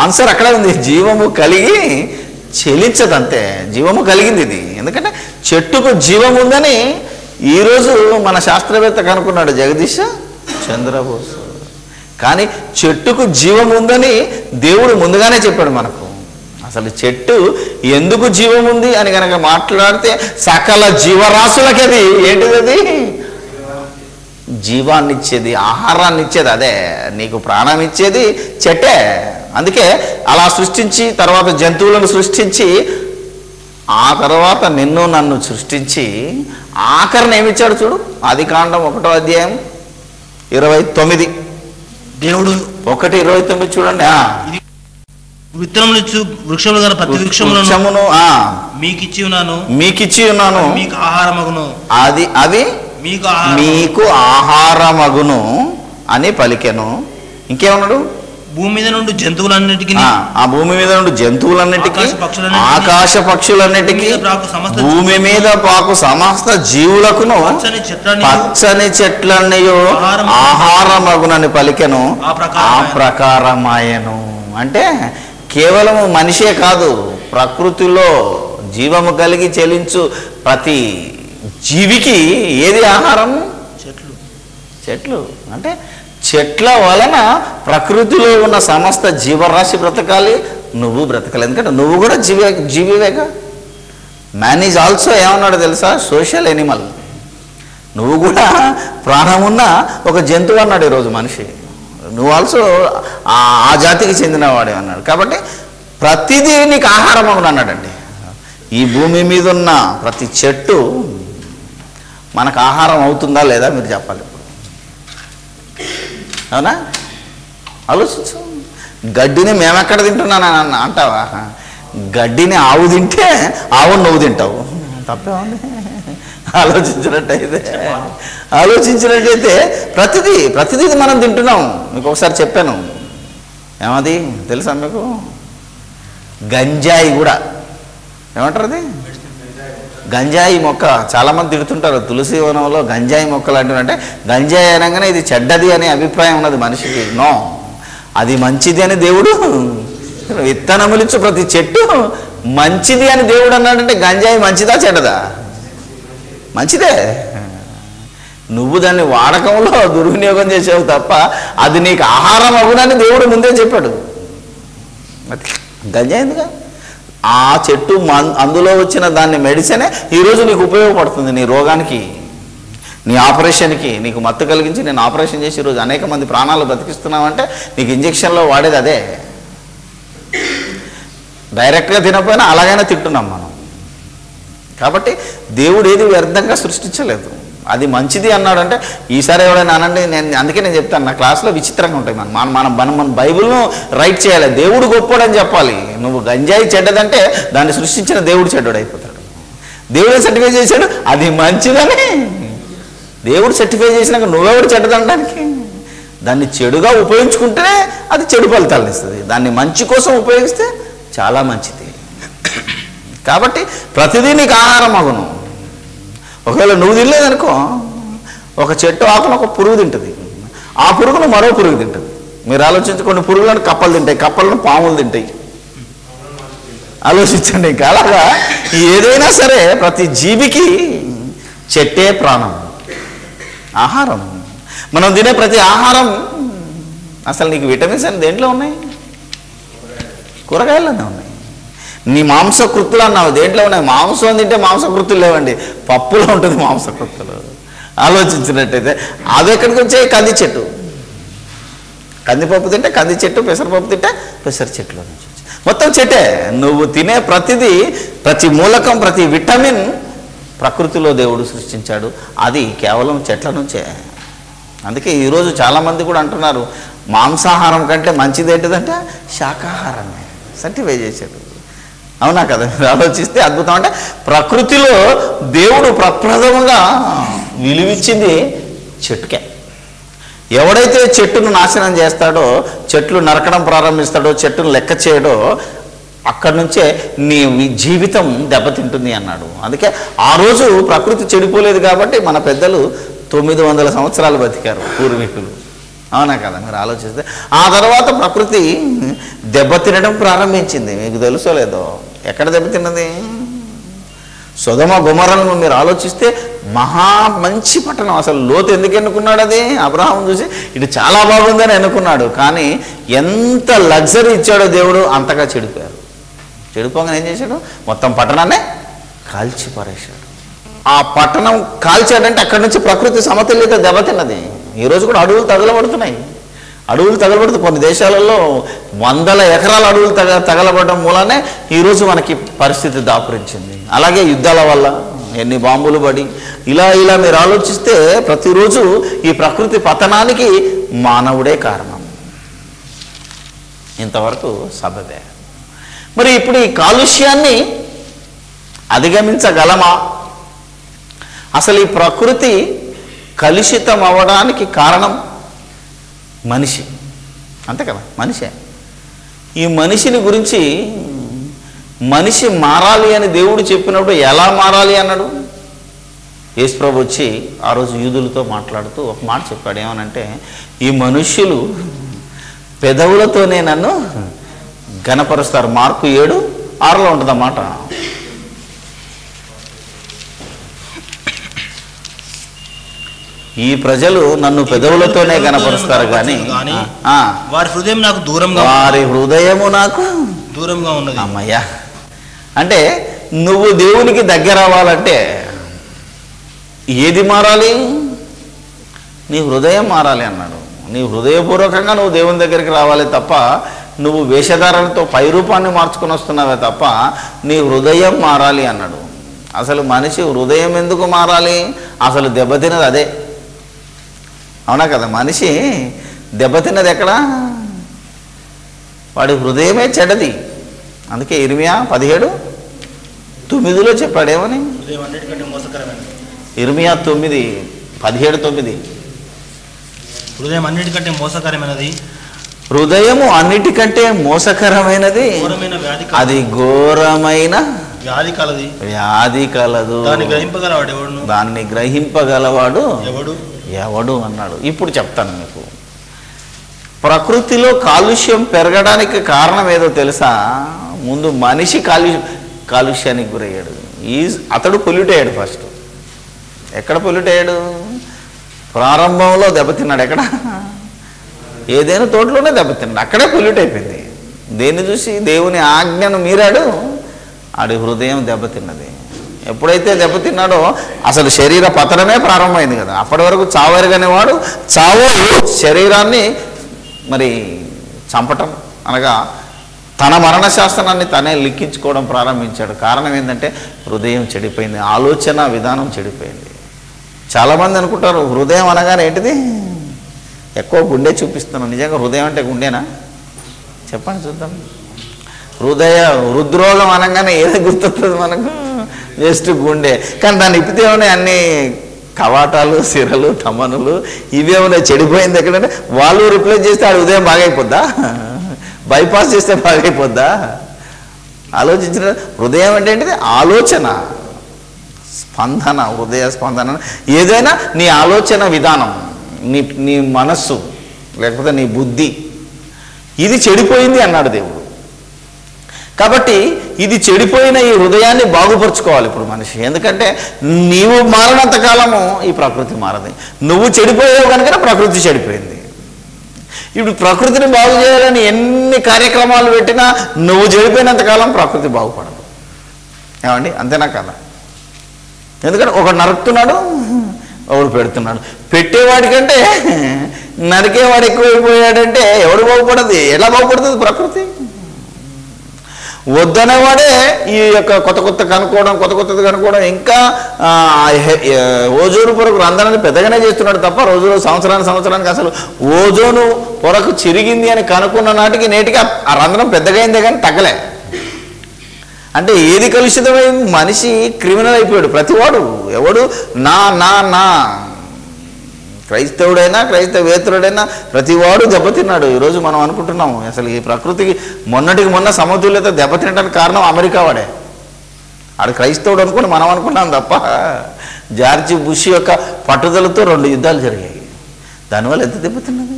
ఆన్సర్ అక్కడే ఉంది. జీవము కలిగి చలించదు, అంతే. జీవము కలిగింది ఇది. ఎందుకంటే చెట్టుకు జీవం ఉందని ఈరోజు మన శాస్త్రవేత్త కనుక్కున్నాడు, జగదీష్ చంద్రబోస్. కానీ చెట్టుకు జీవం ఉందని దేవుడు ముందుగానే చెప్పాడు మనకు. అసలు చెట్టు ఎందుకు జీవం ఉంది అని కనుక మాట్లాడితే సకల జీవరాశులకి అది ఏంటిది? అది జీవాన్ని ఇచ్చేది, ఆహారాన్ని ఇచ్చేది. అదే నీకు ప్రాణం ఇచ్చేది చెట్టే. అందుకే అలా సృష్టించి తర్వాత జంతువులను సృష్టించి ఆ తర్వాత నిన్ను నన్ను సృష్టించి ఆఖరిని ఏమిచ్చాడు చూడు. ఆదికాండం 1వ అధ్యాయం 29. దేవుడు 1:29 చూడండి. విత్తనములు ఇచ్చు వృక్షములు గల ప్రతి వృక్షమును మీకిచ్చి ఉన్నాను మీకు ఆహారమగును, అవి మీకు ఆహారమగును అని పలికెను. ఇంకేమన్నాడు? భూమి మీద నుండి జంతువులన్నిటికీ, ఆ భూమి మీద నుండి జంతువులన్నిటికీ, ఆకాశ పక్షులన్నిటికీ, భూమి మీద పాకు సమస్త జీవులకును పచ్చని చెట్లన్నీ ఆహారమగునని పలికెను, ఆ ప్రకారమాయను. అంటే కేవలము మనిషే కాదు, ప్రకృతిలో జీవము కలిగి చెలించు ప్రతి జీవికి ఏది ఆహారము? చెట్లు. అంటే చెట్ల వలన ప్రకృతిలో ఉన్న సమస్త జీవరాశి బ్రతకాలి, నువ్వు బ్రతకాలి. ఎందుకంటే నువ్వు కూడా జీవివేగా. మ్యాన్ ఈజ్ ఆల్సో ఏమన్నాడు తెలుసా? Social Animal. నువ్వు కూడా ప్రాణమున్న ఒక జంతువు అన్నాడు ఈరోజు మనిషి. నువ్వు ఆల్సో ఆ జాతికి చెందినవాడే అన్నాడు. కాబట్టి ప్రతిదీ నీకు ఆహారం అవును అన్నాడండి. ఈ భూమి మీద ఉన్న ప్రతి చెట్టు మనకు ఆహారం అవుతుందా లేదా మీరు చెప్పాలి. అవునా? ఆలోచించు. గడ్డిని మేమెక్కడ తింటున్నాను అంటావా? గడ్డిని ఆవు తింటే ఆవును నువ్వు తింటావు. తప్పేమండి? ఆలోచించినట్టయితే ప్రతిదీ మనం తింటున్నాం. మీకు ఒకసారి చెప్పాను, ఏమది తెలుసా మీకు? గంజాయి కూడా. ఏమంటారు అది? గంజాయి మొక్క. చాలామంది తిడుతుంటారు తులసి వనంలో గంజాయి మొక్కలు అంటున్నారు. అంటే గంజాయి అనగానే ఇది చెడ్డది అనే అభిప్రాయం ఉన్నది మనిషికి. నో, అది మంచిది అని దేవుడు. విత్తనములిచ్చు ప్రతి చెట్టు మంచిది అని దేవుడు అన్నాడంటే గంజాయి మంచిదా చెడ్డదా? మంచిదే. నువ్వు దాన్ని వాడకంలో దుర్వినియోగం చేసావు తప్ప అది నీకు ఆహారం అగునని దేవుడు ముందే చెప్పాడు. గంజాయి ఎందుగా? ఆ చెట్టు అందులో వచ్చిన దాన్ని మెడిసినే ఈరోజు నీకు ఉపయోగపడుతుంది. నీ రోగానికి, నీ ఆపరేషన్కి. నీకు మత్తు కలిగించి నేను ఆపరేషన్ చేసి ఈరోజు అనేక మంది ప్రాణాలు బతికిస్తున్నామంటే నీకు ఇంజక్షన్లో వాడేది అదే. డైరెక్ట్గా తినకపోయినా అలాగైనా తింటున్నాం మనం. కాబట్టి దేవుడు ఏది వ్యర్థంగా సృష్టించలేదు. అది మంచిది అన్నాడంటే ఈసారి ఎవరైనా అనండి, అందుకే నేను చెప్తాను, నా క్లాస్లో విచిత్రంగా ఉంటాయి. మనం బైబిల్ను రైట్ చేయాలి. దేవుడు గొప్పోడని చెప్పాలి. నువ్వు గంజాయి చెడ్డదంటే దాన్ని సృష్టించిన దేవుడు చెడ్డోడు అయిపోతాడు. దేవుడే సర్టిఫై చేశాడు అది మంచిదని. దేవుడు సర్టిఫై చేసినాక నువ్వెవడు చెడ్డదనడానికి? దాన్ని చెడుగా ఉపయోగించుకుంటే అది చెడు ఫలితాలను ఇస్తుంది. దాన్ని మంచి కోసం ఉపయోగిస్తే చాలా మంచిది. కాబట్టి ప్రతిదీ నీకు ఆహారం అగును. ఒకవేళ నువ్వు తినలేదనుకో, ఒక చెట్టు ఆకును ఒక పురుగు తింటుంది, ఆ పురుగును మరో పురుగు తింటుంది. మీరు ఆలోచించుకోండి, పురుగులను కప్పలు తింటాయి, కప్పలను పాములు తింటాయి. ఆలోచించండి. ఇంకా అలాగా ఏదైనా సరే ప్రతి జీవికి చెట్టే ప్రాణం, ఆహారం. మనం తినే ప్రతి ఆహారం అసలు నీకు విటమిన్స్ అని దేంట్లో ఉన్నాయి? కూరగాయల్లోనే ఉన్నాయి. నీ మాంసకృతులు అన్నావు, దేంట్లో ఉన్నాయి? మాంసం తింటే మాంసకృతులు లేవండి, పప్పులో ఉంటుంది మాంసకృతులు. ఆలోచించినట్టయితే అవి ఎక్కడికి వచ్చాయి? కంది చెట్టు. కందిపప్పు తింటే కంది చెట్టు, పెసరపప్పు తింటే పెసర చెట్టులో నుంచి మొత్తం చెట్టే. నువ్వు తినే ప్రతిదీ, ప్రతి మూలకం, ప్రతి విటమిన్ ప్రకృతిలో దేవుడు సృష్టించాడు. అది కేవలం చెట్ల నుంచే. అందుకే ఈరోజు చాలామంది కూడా అంటున్నారు మాంసాహారం కంటే మంచిది ఏంటిదంటే శాకాహారమే. సర్టిఫై చేశాడు. అవునా కదా? మీరు ఆలోచిస్తే అద్భుతం. అంటే ప్రకృతిలో దేవుడు ప్రప్రథమంగా విలువిచ్చింది చెట్టుకే. ఎవడైతే చెట్టును నాశనం చేస్తాడో, చెట్లు నరకడం ప్రారంభిస్తాడో, చెట్టును లెక్క చేయడో, అక్కడి నుంచే నీ జీవితం దెబ్బతింటుంది అన్నాడు. అందుకే ఆ రోజు ప్రకృతి చెడిపోలేదు కాబట్టి మన పెద్దలు 900 సంవత్సరాలు బతికారు, పూర్వీకులు. అవునా కదా? మీరు ఆలోచిస్తే ఆ తర్వాత ప్రకృతి దెబ్బతినడం ప్రారంభించింది. మీకు తెలుసో లేదో? ఎక్కడ దెబ్బతిన్నది? సొదొమ గొమొర్రాను మీరు ఆలోచిస్తే మహా మంచి పట్టణం. అసలు లోతు ఎందుకు ఎన్నుకున్నాడు? అది అబ్రహాం చూసి ఇది చాలా బాగుందని అనుకున్నాడు. కానీ ఎంత లగ్జరీ ఇచ్చాడో దేవుడు, అంతగా చెడిపోయారు. చెడిపోగానే ఏం చేశాడు? మొత్తం పట్టణాన్నే కాల్చి పారేశాడు. ఆ పట్టణం కాల్చాడంటే అక్కడి నుంచి ప్రకృతి సమతుల్యత దెబ్బతిన్నది. ఈరోజు కూడా అడవులు తగలబడుతున్నాయి. అడవులు తగలబడుతుంది. కొన్ని దేశాలలో 100 ఎకరాల అడవులు తగలబడడం మూలనే ఈరోజు మనకి పరిస్థితి దాపురించింది. అలాగే యుద్ధాల వల్ల ఎన్ని బాంబులు పడి ఇలా మీరు ఆలోచిస్తే ప్రతిరోజు ఈ ప్రకృతి పతనానికి మానవుడే కారణం. ఇంతవరకు సబబే. మరి ఇప్పుడు ఈ కాలుష్యాన్ని అధిగమించగలమా? అసలు ఈ ప్రకృతి కలుషితం అవ్వడానికి కారణం మనిషి, అంతే కదా, మనిషే. ఈ మనిషిని గురించి మనిషి మారాలి అని దేవుడు చెప్పినప్పుడు ఎలా మారాలి అన్నాడు? యేసుప్రభు వచ్చి ఆ రోజు యూదులతో మాట్లాడుతూ ఒక మాట చెప్పాడు. ఏమనంటే, ఈ మనుష్యులు పెదవులతోనే నన్ను ఘనపరుస్తారు. మార్కు 7:6 ఉంటుంది అన్నమాట. ఈ ప్రజలు నన్ను పెదవులతోనే గనపరుస్తారు కానీ వారి హృదయం నాకు దూరంగా ఉన్నది. అమ్మయ్యా, అంటే నువ్వు దేవునికి దగ్గర అవ్వాలంటే ఏది మారాలి? నీ హృదయం మారాలి అన్నాడు. నీ హృదయపూర్వకంగా నువ్వు దేవుని దగ్గరికి రావాలి తప్ప నువ్వు వేషధారణతో పైరూపాన్ని మార్చుకొని వస్తున్నావే తప్ప నీ హృదయం మారాలి అన్నాడు. అసలు మనిషి హృదయం ఎందుకు మారాలి? అసలు దెబ్బతిన్నది అదే, అవునా కదా? మనిషి దెబ్బతిన్నది ఎక్కడ? వాడి హృదయమే చెడ్డది. అందుకే ఇర్మియా 17:9 చెప్పాడేమని? ఇర్మియా 9:17-9 హృదయం అన్నిటికంటే మోసకరమైనది, హృదయము అన్నిటికంటే మోసకరమైనది, అది ఘోరమైన వ్యాధి కలదు, దాన్ని గ్రహింపగలవాడు ఎవడు అన్నాడు. ఇప్పుడు చెప్తాను మీకు. ప్రకృతిలో కాలుష్యం పెరగడానికి కారణం ఏదో తెలుసా? ముందు మనిషి కాలుష్యానికి గురయ్యాడు. అతడు పొల్యూట్ అయ్యాడు. ఫస్ట్ ఎక్కడ పొల్యూట్ అయ్యాడు? ప్రారంభంలో దెబ్బతిన్నాడు. ఎక్కడ? ఏదైనా తోటలోనే దెబ్బతిన్నాడు. అక్కడే పొల్యూట్ అయిపోయింది. దేన్ని చూసి? దేవుని ఆజ్ఞను మీరాడు. ఆడి హృదయం దెబ్బతిన్నది. ఎప్పుడైతే దెబ్బతిన్నాడో అసలు శరీర పతనమే ప్రారంభమైంది కదా. అప్పటి వరకు చావరుగానే వాడు శరీరాన్ని మరి చంపటం అనగా తన మరణ శాస్త్రాన్ని తనే లిఖించుకోవడం ప్రారంభించాడు. కారణం ఏంటంటే హృదయం చెడిపోయింది, ఆలోచన విధానం చెడిపోయింది. చాలామంది అనుకుంటారు హృదయం అనగానే ఏంటిది? ఎక్కువ గుండె చూపిస్తున్నాం. నిజంగా హృదయం అంటే గుండెనా? చెప్పండి చూద్దాం. హృద్రోగం అనగానే ఏదో గుర్తొస్తుంది మనకు? జస్ట్ గుండె. కానీ దాన్ని ఇప్పితే ఉన్నాయి అన్ని కవాటాలు, సిరలు, తమనులు ఇవేమన్నా చెడిపోయింది. ఎక్కడంటే వాళ్ళు రిప్లేస్ చేస్తే ఆడు ఉదయం బాగైపోద్దా? బైపాస్ చేస్తే బాగైపోద్దా? ఆలోచించిన హృదయం అంటే ఏంటిది? ఆలోచన స్పందన, హృదయ స్పందన. ఏదైనా నీ ఆలోచన విధానం, నీ మనస్సు లేకపోతే నీ బుద్ధి, ఇది చెడిపోయింది అన్నాడు దేవుడు. కాబట్టి ఇది చెడిపోయిన ఈ హృదయాన్ని బాగుపరుచుకోవాలి ఇప్పుడు మనిషి. ఎందుకంటే నీవు మారినంత కాలము ఈ ప్రకృతి మారదు. నువ్వు చెడిపోయావు కనుక ప్రకృతి చెడిపోయింది. ఇప్పుడు ప్రకృతిని బాగు చేయాలని ఎన్ని కార్యక్రమాలు పెట్టినా నువ్వు చెడిపోయినంత కాలం ప్రకృతి బాగుపడదు. ఏమండి? అంతేనా కదా? ఎందుకంటే ఒకడు నరుకుతున్నాడు, ఒకడు పెడుతున్నాడు. పెట్టేవాడికంటే నరికేవాడు ఎక్కువైపోయాడంటే ఎవడు బాగుపడదు? ఎలా బాగుపడుతుంది ప్రకృతి? వద్దనేవాడే ఈ యొక్క కొత్తది కనుక్కోవడం, ఇంకా ఓజోను పొరకు రంధ్రాన్ని పెద్దగానే చేస్తున్నాడు తప్ప సంవత్సరానికి అసలు ఓజోను పొరకు చిరిగింది అని కనుక్కున్న నాటికి నేటికి ఆ రంధ్రం పెద్దగా అయిందే కానీ తగ్గలే. అంటే ఏది కలుషితమైంది? మనిషి క్రిమినల్ అయిపోయాడు. ప్రతివాడు ఎవడు నా నా నా క్రైస్తవుడైనా క్రైస్తవేతరుడైనా ప్రతివాడు దెబ్బతిన్నాడు. ఈరోజు మనం అనుకుంటున్నాము అసలు ఈ ప్రకృతికి మొన్నటికి మొన్న సమతుల్యత దెబ్బతినడానికి కారణం అమెరికా వాడే. ఆడు క్రైస్తవుడు అనుకుని మనం అనుకున్నాం తప్ప జార్జ్ బుష్ యొక్క పట్టుదలతో 2 యుద్ధాలు జరిగాయి. దానివల్ల ఎంత దెబ్బతిన్నది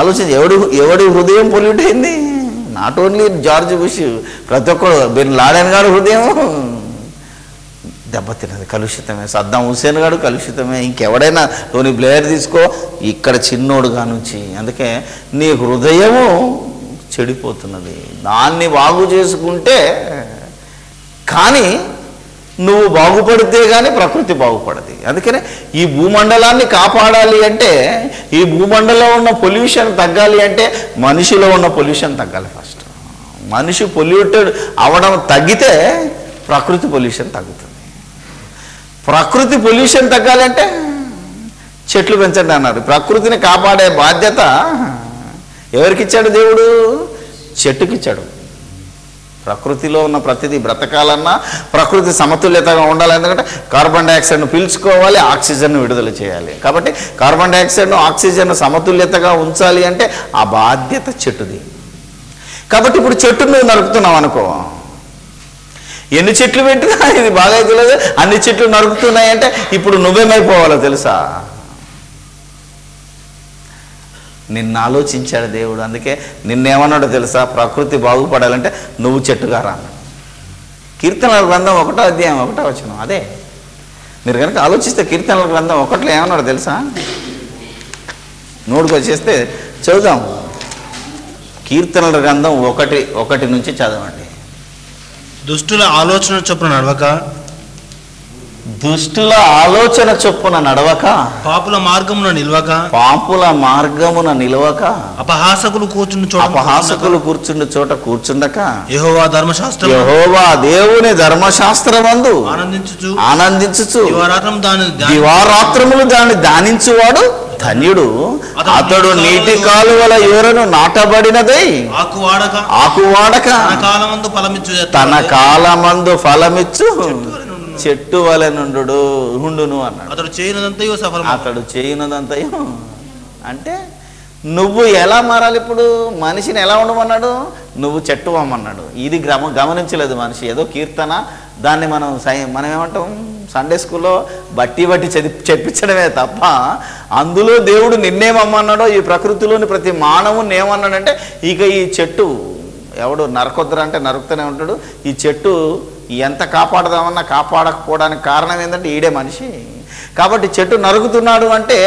ఆలోచించి. ఎవడి హృదయం పొల్యూట్ అయింది? నాట్ ఓన్లీ జార్జ్ బుష్, ప్రతి ఒక్కడు. బిన్ లాడెన్ గారు హృదయం దెబ్బతిన్నది, కలుషితమే. సద్దాం హుసేన్ గారు కలుషితమే. ఇంకెవడైనా టోనీ బ్లేయర్ తీసుకో, ఇక్కడ చిన్నోడుగా నుంచి. అందుకే నీ హృదయము చెడిపోతున్నది. దాన్ని బాగు చేసుకుంటే కానీ నువ్వు బాగుపడితే కానీ ప్రకృతి బాగుపడది. అందుకనే ఈ భూమండలాన్ని కాపాడాలి అంటే, ఈ భూమండలంలో ఉన్న పొల్యూషన్ తగ్గాలి అంటే మనిషిలో ఉన్న పొల్యూషన్ తగ్గాలి ఫస్ట్. మనిషి పొల్యూటెడ్ అవడం తగ్గితే ప్రకృతి పొల్యూషన్ తగ్గుతుంది. ప్రకృతి పొల్యూషన్ తగ్గాలంటే చెట్లు పెంచండి అన్నారు. ప్రకృతిని కాపాడే బాధ్యత ఎవరికిచ్చాడు దేవుడు? చెట్టుకిచ్చాడు. ప్రకృతిలో ఉన్న ప్రతిదీ బ్రతకాలన్నా ప్రకృతి సమతుల్యతగా ఉండాలి. ఎందుకంటే కార్బన్ డైఆక్సైడ్ను పీల్చుకోవాలి, ఆక్సిజన్ను విడుదల చేయాలి. కాబట్టి కార్బన్ డైఆక్సైడ్ను ఆక్సిజన్ను సమతుల్యతగా ఉంచాలి అంటే ఆ బాధ్యత చెట్టుది. కాబట్టి ఇప్పుడు చెట్టును నువ్వు నరుకుతున్నావు అనుకో, ఎన్ని చెట్లు పెట్టినా ఇది బాగా తెలియదు, అన్ని చెట్లు నరుకుతున్నాయంటే ఇప్పుడు నువ్వేమైపోవాలో తెలుసా? నిన్ను ఆలోచించాడు దేవుడు. అందుకే నిన్నేమన్నాడో తెలుసా? ప్రకృతి బాగుపడాలంటే నువ్వు చెట్టుగా రా. కీర్తనల గ్రంథం 1వ అధ్యాయం 1వ వచనం అదే. మీరు కనుక ఆలోచిస్తే కీర్తనల గ్రంథం 1లో ఏమన్నాడో తెలుసా? నోటుకు వచ్చేస్తే చదువుదాం. కీర్తనల గ్రంథం 1 నుంచి చదవండి. దుష్టుల ఆలోచన చొప్పున నడవక, దుష్టుల ఆలోచన చొప్పున నడవక, పాపుల మార్గమున నిలవక, పాపుల మార్గమున నిలవక, అపహాసకులు కూర్చున్న చోట కూర్చుండక, యెహోవా ధర్మశాస్త్రం, యెహోవా దేవుని ధర్మశాస్త్రమందు ఆనందించుచు దివారాత్రములు దాన్ని ధ్యానించువాడు ధన్యుడు. అతడు నీటి కాలువల యోరను నాటబడినదై ఆకువాడక తన కాలమందు ఫలమిచ్చు చెట్టు వలె ఉండును అన్నాడు. అతడు చేయునదంతయు అంటే నువ్వు ఎలా మారాలి? ఇప్పుడు మనిషిని ఎలా ఉండమన్నాడు? నువ్వు చెట్టు అమ్మన్నాడు. ఇది గమనించలేదు మనిషి. ఏదో కీర్తన, దాన్ని మనం ఏమంటాం సండే స్కూల్లో బట్టి చెప్పించడమే తప్ప అందులో దేవుడు నిన్నేమన్నాడో, ఈ ప్రకృతిలోని ప్రతి మానవుని ఏమన్నాడంటే, ఇక ఈ చెట్టు ఎవడు నరకొద్దరు అంటే నరుకుతూనే ఉంటాడు. ఈ చెట్టు ఎంత కాపాడదామన్నా కాపాడకపోవడానికి కారణం ఏంటంటే ఈడే మనిషి. కాబట్టి చెట్టు నరుకుతున్నాడు అంటే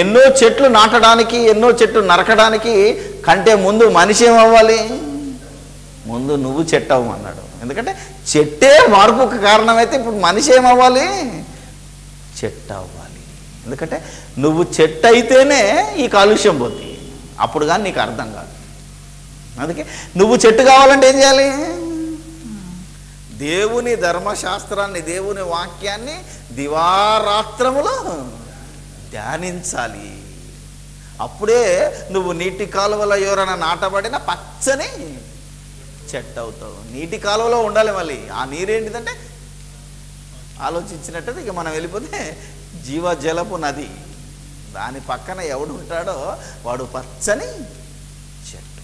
ఎన్నో చెట్లు నాటడానికి, ఎన్నో చెట్లు నరకడానికి కంటే ముందు మనిషి ఏమవ్వాలి? ముందు నువ్వు చెట్టు అవ్వమన్నాడు. ఎందుకంటే చెట్టే మార్పుకు కారణమైతే ఇప్పుడు మనిషి ఏమవ్వాలి? చెట్టు అవ్వాలి. ఎందుకంటే నువ్వు చెట్టు అయితేనే ఈ కాలుష్యం పోతుంది. అప్పుడు కానీ నీకు అర్థం కాదు. అందుకే నువ్వు చెట్టు కావాలంటే ఏం చేయాలి? దేవుని ధర్మశాస్త్రాన్ని, దేవుని వాక్యాన్ని దివారాత్రములో ధ్యానించాలి. అప్పుడే నువ్వు నీటి కాలువల యోరన నాటబడిన పచ్చని చెట్టు అవుతావు. నీటి కాలువలో ఉండాలి. మళ్ళీ ఆ నీరేంటిదంటే ఆలోచించినట్టు ఇక మనం వెళ్ళిపోతే జీవజలపు నది. దాని పక్కన ఎవడు ఉంటాడో వాడు పచ్చని చెట్టు.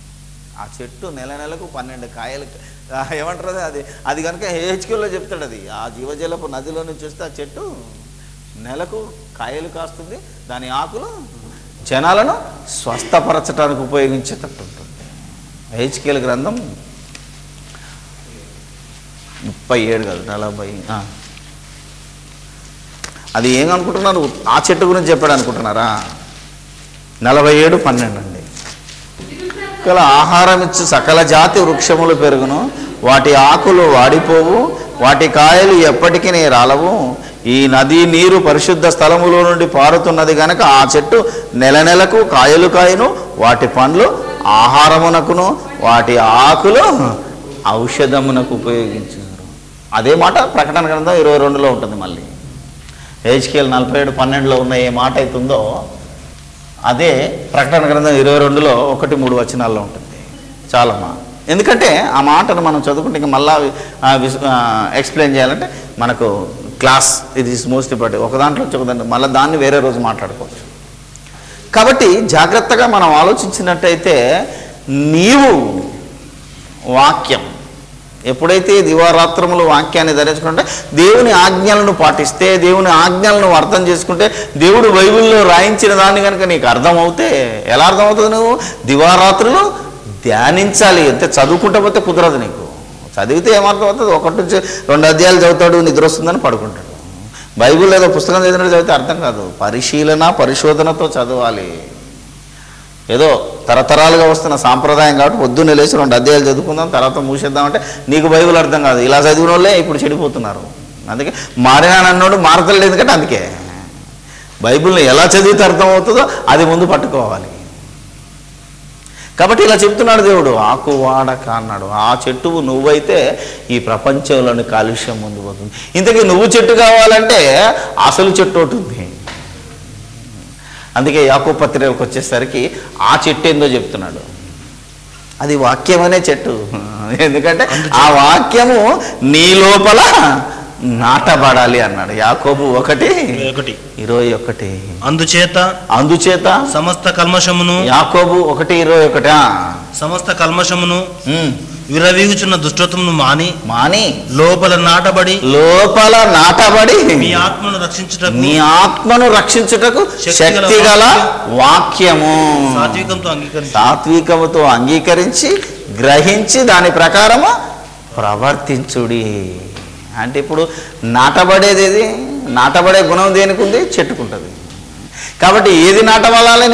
ఆ చెట్టు నెలకు 12 కాయలు ఏమంటారు అది కనుక హెచ్క్యూలో చెప్తాడు. అది ఆ జీవజలపు నదిలో నుంచి చూస్తే ఆ చెట్టు నెలకు కాయలు కాస్తుంది. దాని ఆకులు జనాలను స్వస్థపరచడానికి ఉపయోగించేటట్టు ఉంటుంది. హెచ్క్యూల గ్రంథం 37 కాదు 40. అది ఏమనుకుంటున్నారు? ఆ చెట్టు గురించి చెప్పాడు అనుకుంటున్నారా? 47:12 అండి. ఆహారం ఇచ్చు సకల జాతి వృక్షములు పెరుగును, వాటి ఆకులు వాడిపోవు, వాటి కాయలు ఎప్పటికీ రాలవు. ఈ నది నీరు పరిశుద్ధ స్థలములో నుండి పారుతున్నది గనక ఆ చెట్టు నెలకు కాయలు కాయను, వాటి పండ్లు ఆహారమునకును, వాటి ఆకులు ఔషధమునకు ఉపయోగించును. అదే మాట ప్రకటన గ్రంథం 22లో ఉంటుంది. మళ్ళీ హెచ్కేఎల్ 47:12లో ఉన్న ఏ మాట అవుతుందో అదే ప్రకటన గ్రంథం 22లో 1-3 వచనాల్లో ఉంటుంది. చాలమ్మా. ఎందుకంటే ఆ మాటను మనం చదువుకుంటే ఇంకా మళ్ళా ఎక్స్ప్లెయిన్ చేయాలంటే మనకు క్లాస్ ఇది ఈజ్ మోస్ట్ ఇంపార్టెంట్. ఒక దాంట్లో చెబుతాను, మళ్ళీ దాన్ని వేరే రోజు మాట్లాడుకోవచ్చు. కాబట్టి జాగ్రత్తగా మనం ఆలోచించినట్టయితే నీవు వాక్యం ఎప్పుడైతే దివారాత్రములు వాక్యాన్ని ధరించుకుంటే, దేవుని ఆజ్ఞలను పాటిస్తే, దేవుని ఆజ్ఞలను అర్థం చేసుకుంటే, దేవుడు బైబిల్లో రాయించిన దాన్ని కనుక నీకు అర్థమవుతే, ఎలా అర్థమవుతుంది? నువ్వు దివారాత్రులు ధ్యానించాలి. అంతే. చదువుకుంటా పోతే కుదరదు. నీకు చదివితే ఏమర్థం అవుతుంది? 1 నుంచి 2 అధ్యాయాలు చదువుతాడు, నిద్ర వస్తుందని పడుకుంటాడు. బైబిల్ ఏదో పుస్తకం చదివినట్టు చదివితే అర్థం కాదు. పరిశోధనతో చదవాలి. ఏదో తరతరాలుగా వస్తున్న సాంప్రదాయం కాబట్టి పొద్దున్నే లేచి 2 అధ్యాయాలు చదువుకుందాం తర్వాత మూసేద్దామంటే నీకు బైబిల్ అర్థం కాదు. ఇలా చదివిన వాళ్ళే ఇప్పుడు చెడిపోతున్నారు. అందుకే మారినానన్నోడు మారతలేదు, ఎందుకంటే అందుకే బైబిల్ని ఎలా చదివితే అర్థమవుతుందో అది ముందు పట్టుకోవాలి. కాబట్టి ఇలా చెప్తున్నాడు దేవుడు, ఆకు వాడక అన్నాడు. ఆ చెట్టు నువ్వైతే ఈ ప్రపంచంలోని కాలుష్యం ముందు పోతుంది. ఇంతకీ నువ్వు చెట్టు కావాలంటే అసలు చెట్టు ఒకటి ఉంది. అందుకే యాకోబు పత్రికకు వచ్చేసరికి ఆ చెట్టు ఏందో చెప్తున్నాడు. అది వాక్యం అనే చెట్టు. ఎందుకంటే ఆ వాక్యము నీ లోపల నాటబడాలి అన్నాడు. యాకోబు 1:21. అందుచేత సమస్త కల్మషమును, యాకోబు 1:21 సమస్త కల్మషమును విరవీగుచున్న దుష్టత్వమును మాని లోపల నాటబడి మీ ఆత్మను రక్షించుటకు శక్తిగల వాక్యము సాత్వికముతో అంగీకరించి గ్రహించి దాని ప్రకారము ప్రవర్తించుడి. అంటే ఇప్పుడు నాటబడేది ఏది? నాటబడే గుణం దేనికి ఉంది? చెట్టుకుంటుంది. కాబట్టి ఏది నాటబడాలి?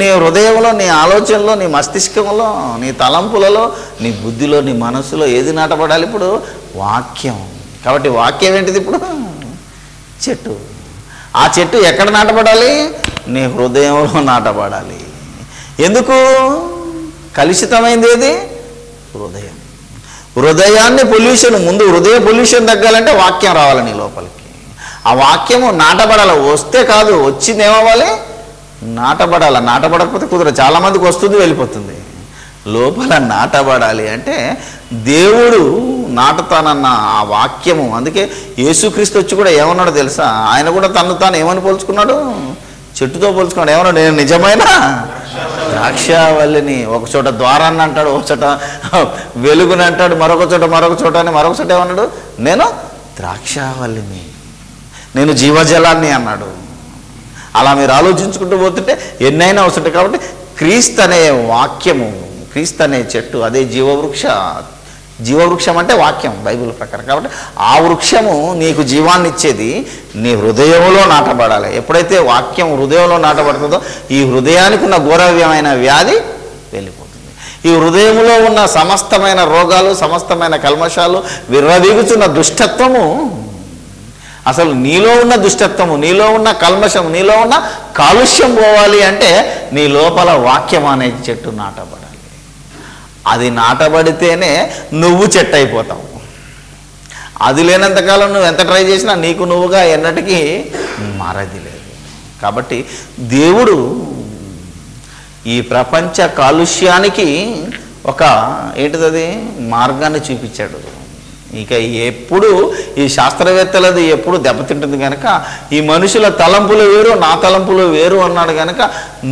నీ హృదయంలో, నీ ఆలోచనలో, నీ మస్తిష్కంలో, నీ తలంపులలో, నీ బుద్ధిలో, నీ మనస్సులో ఏది నాటబడాలి? ఇప్పుడు వాక్యం. కాబట్టి వాక్యం ఏంటిది? ఇప్పుడు చెట్టు. ఆ చెట్టు ఎక్కడ నాటబడాలి? నీ హృదయంలో నాటబడాలి. ఎందుకు? కలుషితమైంది ఏది? హృదయం. హృదయాన్ని పొల్యూషన్, ముందు హృదయ పొల్యూషన్ తగ్గాలంటే వాక్యం రావాలి నీ లోపలికి. ఆ వాక్యము నాటబడాలి. వస్తే కాదు, వచ్చింది ఏమవ్వాలి? నాటబడాలి. నాటబడకపోతే కుదరదు. చాలామందికి వస్తుంది, వెళ్ళిపోతుంది. లోపల నాటబడాలి. అంటే దేవుడు నాటుతానన్న ఆ వాక్యము. అందుకే యేసుక్రీస్తు వచ్చి కూడా ఏమన్నాడు తెలుసా? ఆయన కూడా తను తాను ఏమని పోల్చుకున్నాడు? చెట్టుతో పోల్చుకున్నాడు. ఏమన్నాడు? నేను నిజమైన ద్రాక్షావల్లిని. ఒక చోట ద్వారాన్ని అంటాడు, ఒక చోట వెలుగుని అంటాడు, మరొక చోట అని మరొక చోట ఏమన్నాడు? నేను ద్రాక్షావల్లిని, నేను జీవజలాన్ని అన్నాడు. అలా మీరు ఆలోచించుకుంటూ పోతుంటే ఎన్నైనా వస్తుంటాయి. కాబట్టి క్రీస్తు అనే వాక్యము, క్రీస్తు అనే చెట్టు, అదే జీవవృక్షం అంటే వాక్యం బైబిల్ ప్రకారం. కాబట్టి ఆ వృక్షము నీకు జీవాన్ని ఇచ్చేది నీ హృదయంలో నాటబడాలి. ఎప్పుడైతే వాక్యం హృదయంలో నాటబడుతుందో ఈ హృదయానికి ఉన్న ఘోరవ్యమైన వ్యాధి వెళ్ళిపోతుంది. ఈ హృదయంలో ఉన్న సమస్తమైన రోగాలు, సమస్తమైన కల్మషాలు, విర్రవీగుచున్న దుష్టత్వము, అసలు నీలో ఉన్న దుష్టత్వము, నీలో ఉన్న కల్మషం, నీలో ఉన్న కాలుష్యం పోవాలి అంటే నీ లోపల వాక్యం అనే చెట్టు నాటబడాలి. అది నాటబడితేనే నువ్వు చెట్టు అయిపోతావు. అది లేనంతకాలం నువ్వు ఎంత ట్రై చేసినా నీకు నువ్వుగా ఎన్నటికీ మారది లేదు. కాబట్టి దేవుడు ఈ ప్రపంచ కాలుష్యానికి ఒక ఏంటిది మార్గాన్ని చూపించాడు. ఇక ఎప్పుడు ఈ శాస్త్రవేత్తలది ఎప్పుడు దెబ్బతింటుంది కనుక ఈ మనుషుల తలంపులు వేరు, నా తలంపులు వేరు అన్నాడు కనుక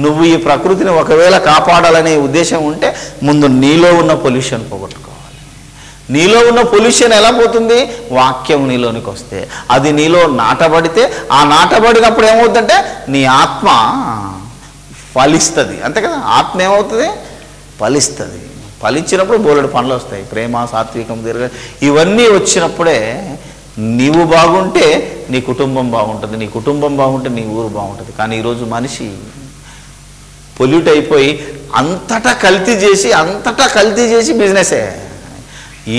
నువ్వు ఈ ప్రకృతిని ఒకవేళ కాపాడాలనే ఉద్దేశం ఉంటే ముందు నీలో ఉన్న పొల్యూషన్ పోగొట్టుకోవాలి. నీలో ఉన్న పొల్యూషన్ ఎలా పోతుంది? వాక్యం నీలోనికి వస్తే, అది నీలో నాటబడితే, ఆ నాటబడినప్పుడు ఏమవుతుందంటే నీ ఆత్మ ఫలిస్తుంది. అంతే కదా, ఆత్మ ఏమవుతుంది? ఫలిస్తుంది. ఫలించినప్పుడు బోలెడు పనులు వస్తాయి. ప్రేమ, సాత్వికం, దీర్ఘ, ఇవన్నీ వచ్చినప్పుడే నీవు బాగుంటే నీ కుటుంబం బాగుంటుంది, నీ కుటుంబం బాగుంటే నీ ఊరు బాగుంటుంది. కానీ ఈరోజు మనిషి పొల్యూట్ అయిపోయి అంతటా కల్తీ చేసి బిజినెసే.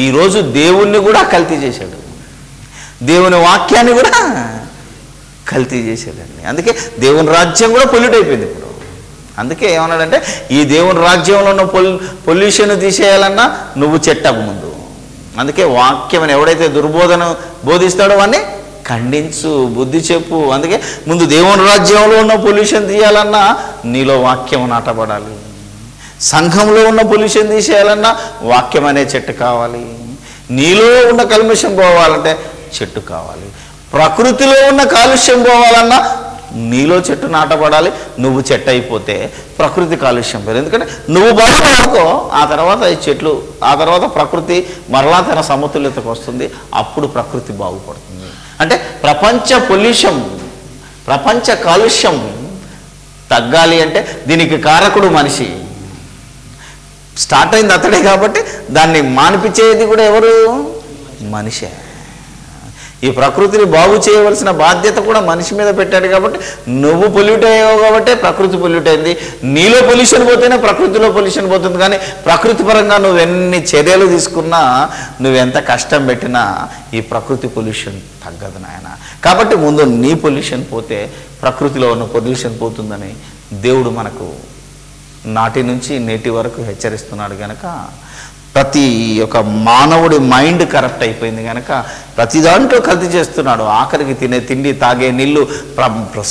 ఈరోజు దేవుణ్ణి కూడా కల్తీ చేశాడు, దేవుని వాక్యాన్ని కూడా కల్తీ చేశాడండి. అందుకే దేవుని రాజ్యం కూడా పొల్యూట్ అయిపోయింది ఇప్పుడు. అందుకే ఏమన్నాడంటే ఈ దేవుని రాజ్యంలో ఉన్న పొల్యూషన్ తీసేయాలన్నా నువ్వు చెట్టకు ముందు. అందుకే వాక్యం ఎవడైతే దుర్బోధన బోధిస్తాడో వాడిని ఖండించు, బుద్ధి చెప్పు. అందుకే ముందు దేవుని రాజ్యంలో ఉన్న పొల్యూషన్ తీయాలన్నా నీలో వాక్యం నాటబడాలి. సంఘంలో ఉన్న పొల్యూషన్ తీసేయాలన్నా వాక్యం అనే చెట్టు కావాలి. నీలో ఉన్న కల్మషం పోవాలంటే చెట్టు కావాలి. ప్రకృతిలో ఉన్న కాలుష్యం పోవాలన్నా నీలో చెట్టు నాటబడాలి. నువ్వు చెట్టు అయిపోతే ప్రకృతి కాలుష్యం పోదు. ఎందుకంటే నువ్వు బాగుపడుకో, ఆ తర్వాత ఈ చెట్లు, ఆ తర్వాత ప్రకృతి మరలా తన సమతుల్యతకు వస్తుంది. అప్పుడు ప్రకృతి బాగుపడుతుంది. అంటే ప్రపంచ కాలుష్యం తగ్గాలి అంటే దీనికి కారకుడు మనిషి. స్టార్ట్ అయింది అతడే కాబట్టి దాన్ని మానిపించేది కూడా ఎవరు? మనిషే. ఈ ప్రకృతిని బాగు చేయవలసిన బాధ్యత కూడా మనిషి మీద పెట్టాడు కాబట్టి నువ్వు పొల్యూట్ అయ్యావు కాబట్టి ప్రకృతి పొల్యూట్ అయింది. నీలో పొల్యూషన్ పోతేనే ప్రకృతిలో పొల్యూషన్ పోతుంది. కానీ ప్రకృతి పరంగా నువ్వు ఎన్ని చర్యలు తీసుకున్నా, నువ్వెంత కష్టం పెట్టినా ఈ ప్రకృతి పొల్యూషన్ తగ్గదు నాయన. కాబట్టి ముందు నీ పొల్యూషన్ పోతే ప్రకృతిలో ఉన్న పొల్యూషన్ పోతుందని దేవుడు మనకు నాటి నుంచి నేటి వరకు హెచ్చరిస్తున్నాడు. కనుక ప్రతి ఒక్క మానవుడి మైండ్ కరప్ట్ అయిపోయింది కనుక ప్రతి దాంట్లో కల్తీ చేస్తున్నాడు. ఆఖరికి తినే తిండి, తాగే నీళ్ళు,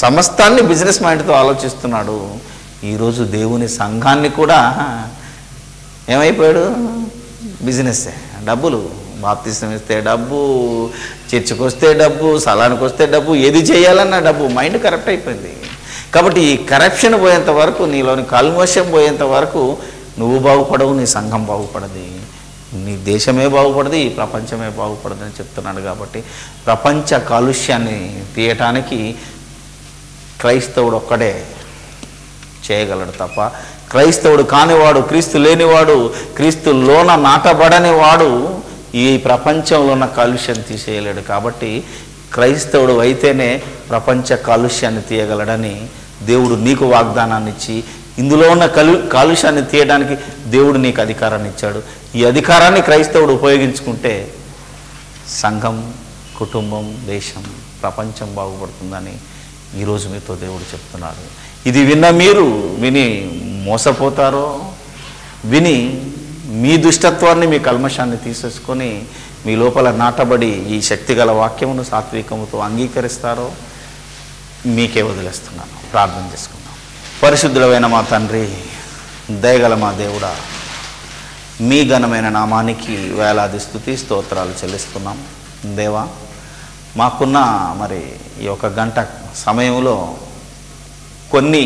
సమస్తాన్ని బిజినెస్ మైండ్తో ఆలోచిస్తున్నాడు. ఈరోజు దేవుని సంఘాన్ని కూడా ఏమైపోయాడు? బిజినెస్సే. డబ్బులు, బాప్తిసం ఇస్తే డబ్బు, చర్చికి వస్తే డబ్బు, స్థలానికి వస్తే డబ్బు, ఏది చేయాలన్నా డబ్బు. మైండ్ కరప్ట్ అయిపోయింది. కాబట్టి ఈ కరప్షన్ పోయేంత వరకు, నీలోని కల్మషం పోయేంత వరకు నువ్వు బాగుపడవు, నీ సంఘం బాగుపడది, నీ దేశమే బాగుపడదు, ఈ ప్రపంచమే బాగుపడదు అని చెప్తున్నాడు. కాబట్టి ప్రపంచ కాలుష్యాన్ని తీయటానికి క్రైస్తవుడు ఒక్కడే చేయగలడు తప్ప క్రైస్తవుడు కానివాడు, క్రీస్తు లేనివాడు, క్రీస్తులోన నాటబడని వాడు ఈ ప్రపంచంలో ఉన్న కాలుష్యం తీసేయలేడు. కాబట్టి క్రైస్తవుడు అయితేనే ప్రపంచ కాలుష్యాన్ని తీయగలడని దేవుడు నీకు వాగ్దానాన్ని ఇచ్చి, ఇందులో ఉన్న కాలుష్యాన్ని తీయడానికి దేవుడు నీకు అధికారాన్ని ఇచ్చాడు. ఈ అధికారాన్ని క్రైస్తవుడు ఉపయోగించుకుంటే సంఘం, కుటుంబం, దేశం, ప్రపంచం బాగుపడుతుందని ఈరోజు మీతో దేవుడు చెప్తున్నాడు. ఇది విన్న మీరు విని మోసపోతారో, విని మీ దుష్టత్వాన్ని, మీ కల్మషాన్ని తీసేసుకొని మీ లోపల నాటబడి ఈ శక్తిగల వాక్యమును సాత్వికముతో అంగీకరిస్తారో మీకే వదిలేస్తున్నాను. ప్రార్థన చేసుకుందాం. పరిశుద్ధుడైన మా తండ్రి, దయగల మా దేవుడా, మీ ఘనమైన నామానికి వేలాది స్తుతి స్తోత్రాలు చెల్లిస్తున్నాం. దేవా, మాకున్న మరి ఈ ఒక గంట సమయంలో కొన్ని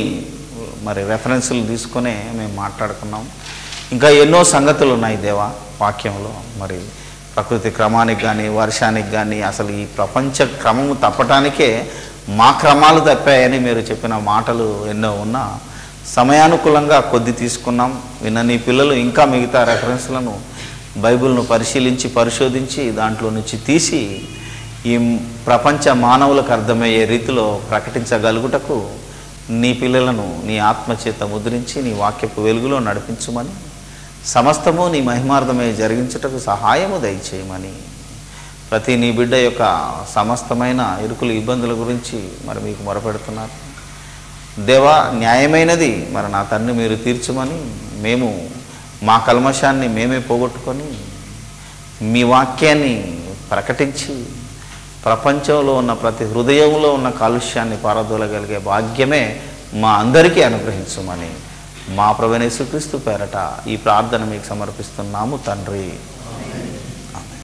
రెఫరెన్సులు తీసుకునే మేము మాట్లాడుకున్నాం. ఇంకా ఎన్నో సంగతులు ఉన్నాయి దేవా వాక్యంలో. మరి ప్రకృతి క్రమానికి కానీ, వర్షానికి కానీ, అసలు ఈ ప్రపంచ క్రమము తప్పటానికే మా క్రమాలు తప్పాయని మీరు చెప్పిన మాటలు ఎన్నో ఉన్నా సమయానుకూలంగా కొద్ది తీసుకున్నాం. విన్న నీ పిల్లలు ఇంకా మిగతా రెఫరెన్స్లను, బైబిల్ను పరిశీలించి పరిశోధించి దాంట్లో నుంచి తీసి ఈ ప్రపంచ మానవులకు అర్థమయ్యే రీతిలో ప్రకటించగలుగుటకు నీ పిల్లలను నీ ఆత్మచేత ముద్రించి నీ వాక్యపు వెలుగులో నడిపించమని, సమస్తము నీ మహిమార్థమే జరిగించుటకు సహాయము దయచేయమని, ప్రతి నీ బిడ్డ యొక్క సమస్తమైన ఇరుకులు, ఇబ్బందుల గురించి మరి మీకు మొరపెడుతున్నారు. దేవా, న్యాయమైనది మరి నా తండ్రి మీరు తీర్చమని, మేము మా కల్మషాన్ని మేమే పోగొట్టుకొని మీ వాక్యాన్ని ప్రకటించి ప్రపంచంలో ఉన్న ప్రతి హృదయంలో ఉన్న కాలుష్యాన్ని పారదోలగలిగే భాగ్యమే మా అందరికీ అనుగ్రహించమని మా ప్రభువైన యేసుక్రీస్తు పేరట ఈ ప్రార్థన మీకు సమర్పిస్తున్నాము తండ్రి.